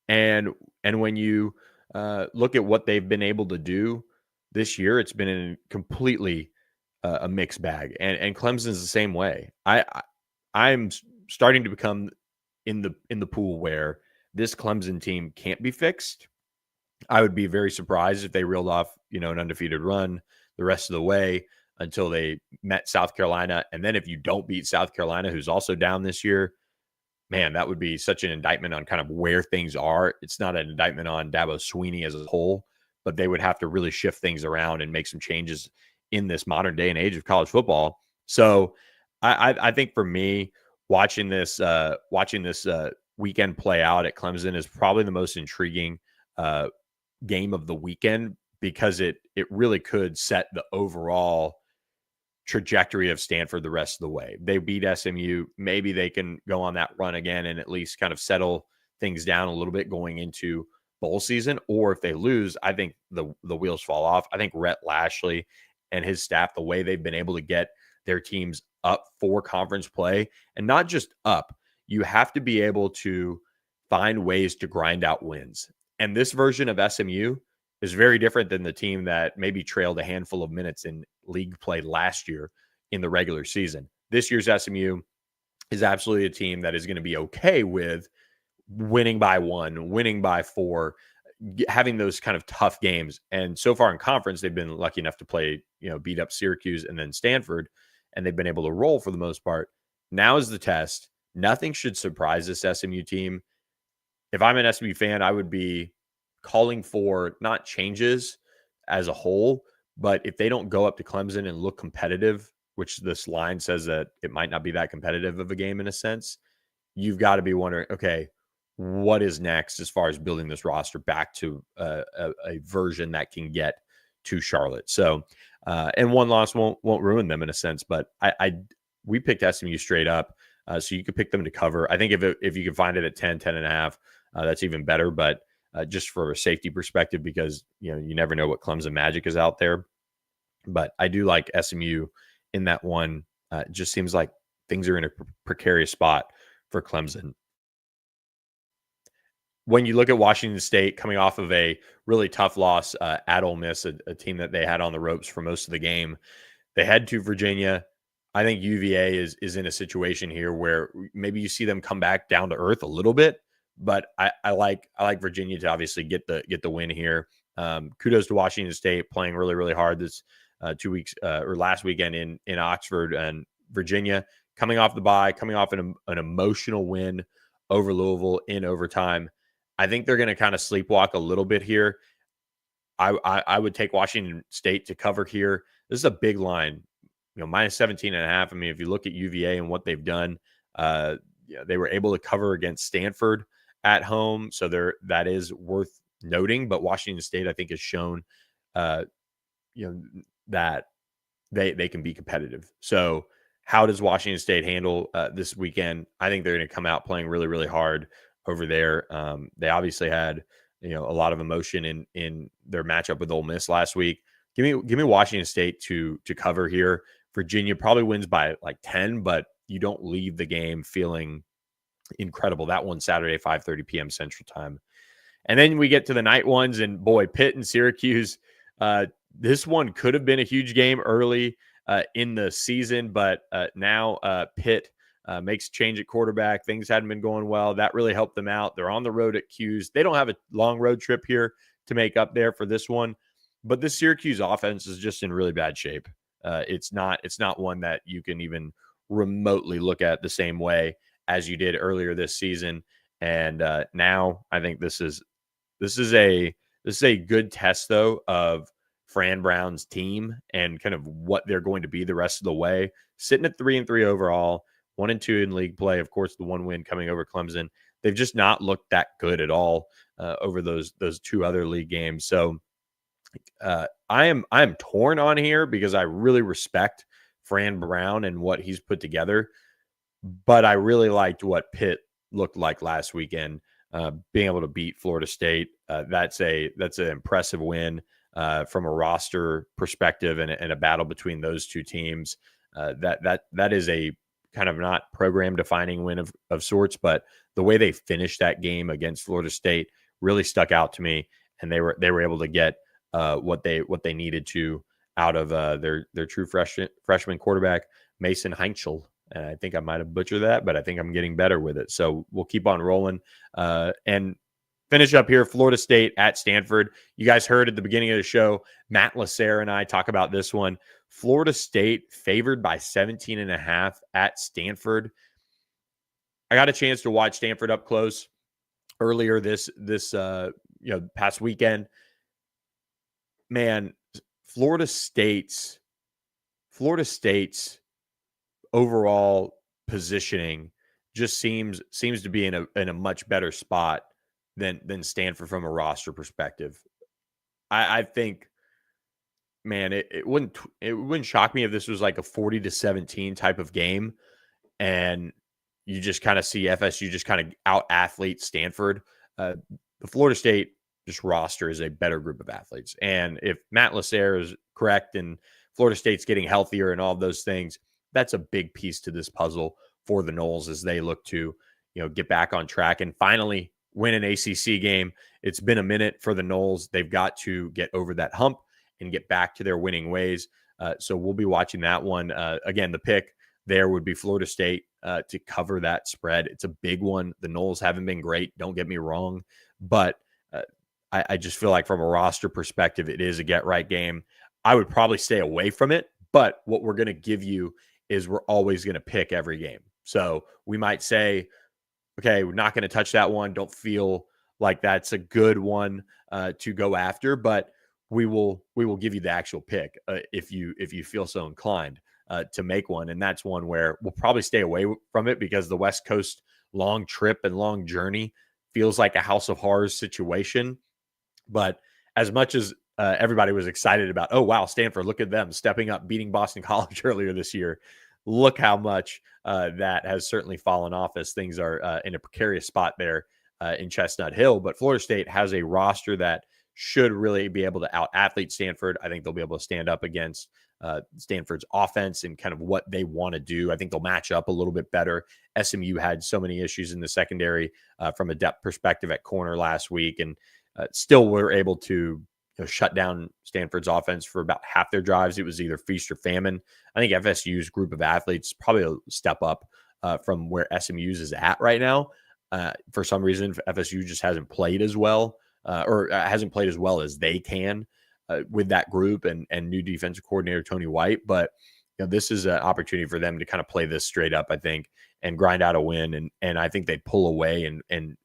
and when you look at what they've been able to do this year, it's been completely a mixed bag, and Clemson's the same way. I'm starting to become in the pool where this Clemson team can't be fixed. I would be very surprised if they reeled off, an undefeated run the rest of the way until they met South Carolina. And then if you don't beat South Carolina, who's also down this year, man, that would be such an indictment on kind of where things are. It's not an indictment on Dabo Swinney as a whole, but they would have to really shift things around and make some changes in this modern day and age of college football. So I think for me, watching this weekend play out at Clemson is probably the most intriguing game of the weekend, because it really could set the overall trajectory of Stanford the rest of the way. They beat SMU. Maybe they can go on that run again and at least kind of settle things down a little bit going into bowl season. Or if they lose, I think the wheels fall off. I think Rhett Lashley and his staff, the way they've been able to get their teams up for conference play, and not just up, you have to be able to find ways to grind out wins. And this version of SMU is very different than the team that maybe trailed a handful of minutes in league play last year in the regular season. This year's SMU is absolutely a team that is going to be okay with winning by 1, winning by 4, having those kind of tough games. And so far in conference, they've been lucky enough to play, beat up Syracuse and then Stanford, and they've been able to roll for the most part. Now is the test. Nothing should surprise this SMU team. If I'm an SMU fan, I would be calling for not changes as a whole, but if they don't go up to Clemson and look competitive, which this line says that it might not be that competitive of a game in a sense, you've got to be wondering, okay, what is next as far as building this roster back to a version that can get to Charlotte. So, and one loss won't ruin them in a sense, but we picked SMU straight up. So you could pick them to cover. I think if you can find it at 10.5, that's even better. But just for a safety perspective, because you never know what Clemson magic is out there. But I do like SMU in that one. It just seems like things are in a precarious spot for Clemson. When you look at Washington State coming off of a really tough loss at Ole Miss, a team that they had on the ropes for most of the game, they head to Virginia. I think UVA is in a situation here where maybe you see them come back down to earth a little bit, but I like Virginia to obviously get the win here. Kudos to Washington State playing really, really hard this 2 weeks or last weekend in Oxford, and Virginia coming off the bye, coming off an emotional win over Louisville in overtime. I think they're going to kind of sleepwalk a little bit here. I would take Washington State to cover here. This is a big line, minus 17.5. I mean, if you look at UVA and what they've done, they were able to cover against Stanford at home. So that is worth noting. But Washington State, I think, has shown, that they can be competitive. So how does Washington State handle this weekend? I think they're going to come out playing really, really hard over there. They obviously had, a lot of emotion in their matchup with Ole Miss last week. Give me Washington State to cover here. Virginia probably wins by like 10, but you don't leave the game feeling incredible. That one Saturday, 5:30 p.m. Central Time. And then we get to the night ones, and boy, Pitt and Syracuse. This one could have been a huge game early in the season, but now Pitt makes a change at quarterback. Things hadn't been going well. That really helped them out. They're on the road at Q's. They don't have a long road trip here to make up there for this one, but the Syracuse offense is just in really bad shape. It's not one that you can even remotely look at the same way as you did earlier this season. And now I think this is a good test though of Fran Brown's team and kind of what they're going to be the rest of the way. Sitting at 3-3 overall, 1-2 in league play. Of course, the one win coming over Clemson. They've just not looked that good at all over those two other league games. So I am torn on here because I really respect Fran Brown and what he's put together, but I really liked what Pitt looked like last weekend, being able to beat Florida State. That's an impressive win from a roster perspective and a battle between those two teams. That is a kind of not program defining win of sorts, but the way they finished that game against Florida State really stuck out to me, and they were able to get what they needed to out of their true freshman quarterback Mason Heinchel. And I think I might have butchered that, but I think I'm getting better with it. So we'll keep on rolling. And finish up here, Florida State at Stanford. You guys heard at the beginning of the show, Matt LaSerre and I talk about this one. Florida State favored by 17.5 at Stanford. I got a chance to watch Stanford up close earlier this past weekend. Man, Florida State's overall positioning just seems to be in a much better spot than Stanford from a roster perspective. I think, man, it wouldn't shock me if this was like a 40-17 type of game, and you just kind of see FSU just kind of out athlete Stanford. The Florida State just roster is a better group of athletes, and if Matt LaSerre is correct and Florida State's getting healthier and all of those things, that's a big piece to this puzzle for the Noles as they look to, get back on track and finally win an ACC game. It's been a minute for the Noles. They've got to get over that hump and get back to their winning ways. So we'll be watching that one. Again, the pick there would be Florida State to cover that spread. It's a big one. The Noles haven't been great, don't get me wrong, but I just feel like from a roster perspective, it is a get-right game. I would probably stay away from it, but what we're going to give you is we're always going to pick every game. So we might say, okay, we're not going to touch that one. Don't feel like that's a good one to go after, but we will give you the actual pick if you feel so inclined to make one. And that's one where we'll probably stay away from it because the West Coast long trip and long journey feels like a house of horrors situation. But as much as everybody was excited about, oh, wow, Stanford, look at them stepping up, beating Boston College earlier this year. Look how much that has certainly fallen off as things are in a precarious spot there in Chestnut Hill. But Florida State has a roster that should really be able to out-athlete Stanford. I think they'll be able to stand up against Stanford's offense and kind of what they want to do. I think they'll match up a little bit better. SMU had so many issues in the secondary from a depth perspective at corner last week, and still were able to shut down Stanford's offense for about half their drives. It was either feast or famine. I think FSU's group of athletes probably a step up from where SMU's is at right now. For some reason, FSU just hasn't played as well or hasn't played as well as they can with that group and new defensive coordinator Tony White. But this is an opportunity for them to kind of play this straight up, I think, and grind out a win. And I think they pull away and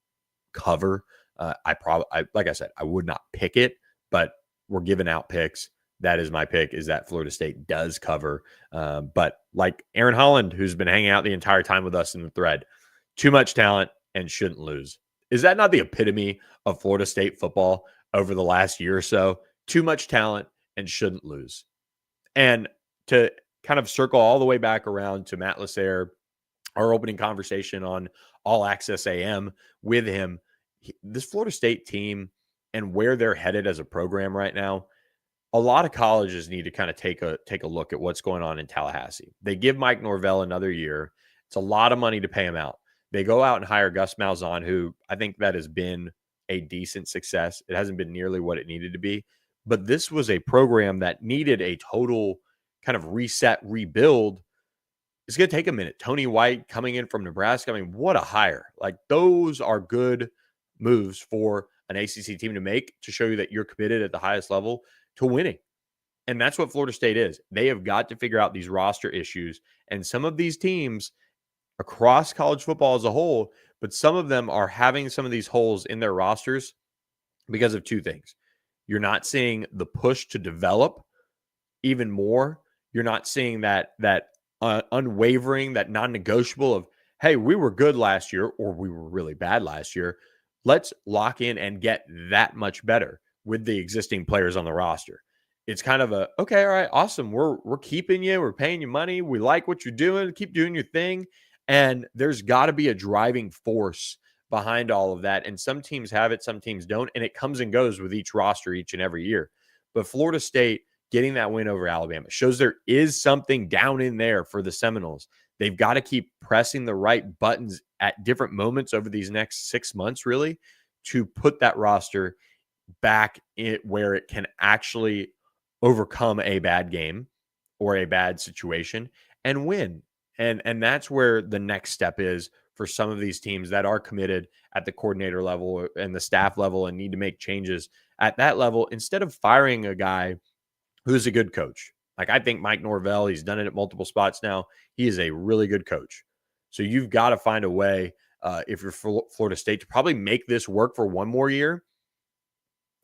cover. Like I said, I would not pick it, but we're giving out picks. That is my pick, is that Florida State does cover. But like Aaron Holland, who's been hanging out the entire time with us in the thread, too much talent and shouldn't lose. Is that not the epitome of Florida State football over the last year or so? Too much talent and shouldn't lose. And to kind of circle all the way back around to Matt LaSerre, our opening conversation on All Access AM with him, this Florida State team and where they're headed as a program right now, a lot of colleges need to kind of take a look at what's going on in Tallahassee. They give Mike Norvell another year. It's a lot of money to pay him out. They go out and hire Gus Malzahn, who I think that has been a decent success. It hasn't been nearly what it needed to be, but this was a program that needed a total kind of reset, rebuild. It's going to take a minute. Tony White coming in from Nebraska. I mean, what a hire. Like, those are good moves for an ACC team to make to show you that you're committed at the highest level to winning. And that's what Florida State is. They have got to figure out these roster issues. And some of these teams across college football as a whole, but some of them are having some of these holes in their rosters because of two things. You're not seeing the push to develop even more. You're not seeing that unwavering, that non-negotiable of, hey, we were good last year or we were really bad last year. Let's lock in and get that much better with the existing players on the roster. It's kind of a, okay, all right, awesome. We're keeping you. We're paying you money. We like what you're doing. Keep doing your thing. And there's got to be a driving force behind all of that. And some teams have it, some teams don't. And it comes and goes with each roster each and every year. But Florida State getting that win over Alabama shows there is something down in there for the Seminoles. They've got to keep pressing the right buttons at different moments over these next 6 months, really, to put that roster back in where it can actually overcome a bad game or a bad situation and win. And that's where the next step is for some of these teams that are committed at the coordinator level and the staff level and need to make changes at that level. Instead of firing a guy who's a good coach, like I think Mike Norvell, he's done it at multiple spots now. He is a really good coach. So you've got to find a way, if you're Florida State, to probably make this work for one more year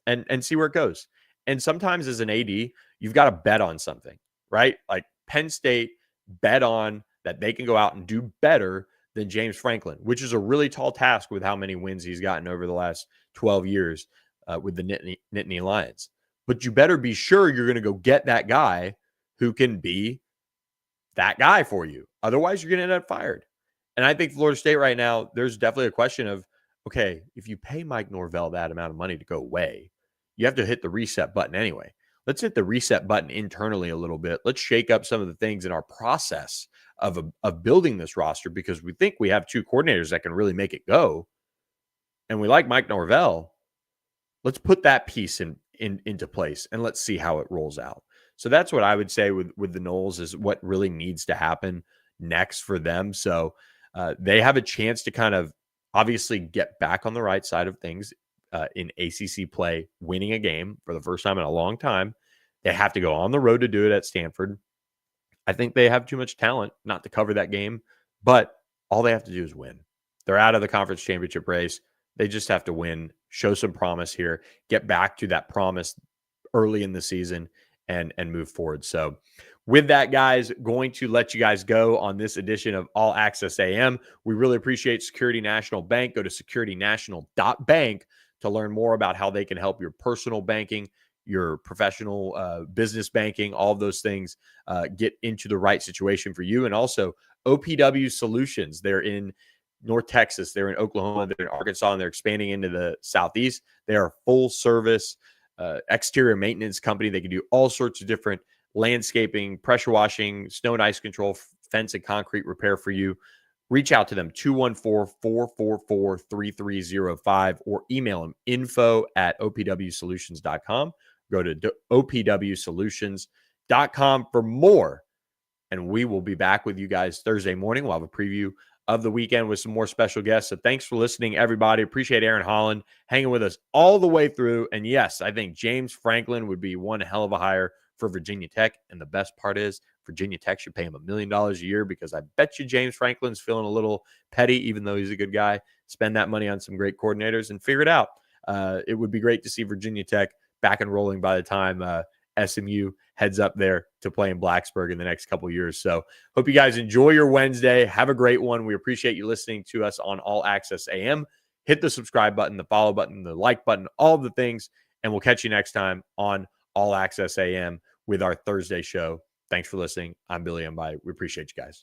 and see where it goes. And sometimes as an AD, you've got to bet on something, right? Like Penn State bet on that they can go out and do better than James Franklin, which is a really tall task with how many wins he's gotten over the last 12 years with the Nittany Lions. But you better be sure you're going to go get that guy who can be that guy for you. Otherwise, you're going to end up fired. And I think Florida State right now, there's definitely a question of, okay, if you pay Mike Norvell that amount of money to go away, you have to hit the reset button anyway. Let's hit the reset button internally a little bit. Let's shake up some of the things in our process of building this roster, because we think we have two coordinators that can really make it go. And we like Mike Norvell. Let's put that piece into place and let's see how it rolls out. So that's what I would say with the Noles is what really needs to happen next for them. So they have a chance to kind of obviously get back on the right side of things in ACC play, winning a game for the first time in a long time. They have to go on the road to do it at Stanford. I think they have too much talent not to cover that game, but all they have to do is win. They're out of the conference championship race. They just have to win, show some promise here, get back to that promise early in the season and move forward. So with that, guys, going to let you guys go on this edition of All Access AM. We really appreciate Security National Bank. Go to securitynational.bank to learn more about how they can help your personal banking, your professional business banking, all of those things get into the right situation for you. And also OPW Solutions. They're in North Texas, they're in Oklahoma, they're in Arkansas, and they're expanding into the Southeast. They are a full service exterior maintenance company. They can do all sorts of different landscaping, pressure washing, snow and ice control, fence and concrete repair for you. Reach out to them, 214-444-3305, or email them, info@opwsolutions.com. Go to opwsolutions.com for more. And we will be back with you guys Thursday morning. We'll have a preview of the weekend with some more special guests. So thanks for listening, everybody. Appreciate Aaron Holland hanging with us all the way through. And yes, I think James Franklin would be one hell of a hire for Virginia Tech. And the best part is Virginia Tech should pay him $1 million a year, because I bet you James Franklin's feeling a little petty, even though he's a good guy. Spend that money on some great coordinators and figure it out. It would be great to see Virginia Tech back and rolling by the time SMU heads up there to play in Blacksburg in the next couple of years. So hope you guys enjoy your Wednesday. Have a great one. We appreciate you listening to us on All Access AM. Hit the subscribe button, the follow button, the like button, all of the things. And we'll catch you next time on All Access AM with our Thursday show. Thanks for listening. I'm Billy Embody. We appreciate you guys.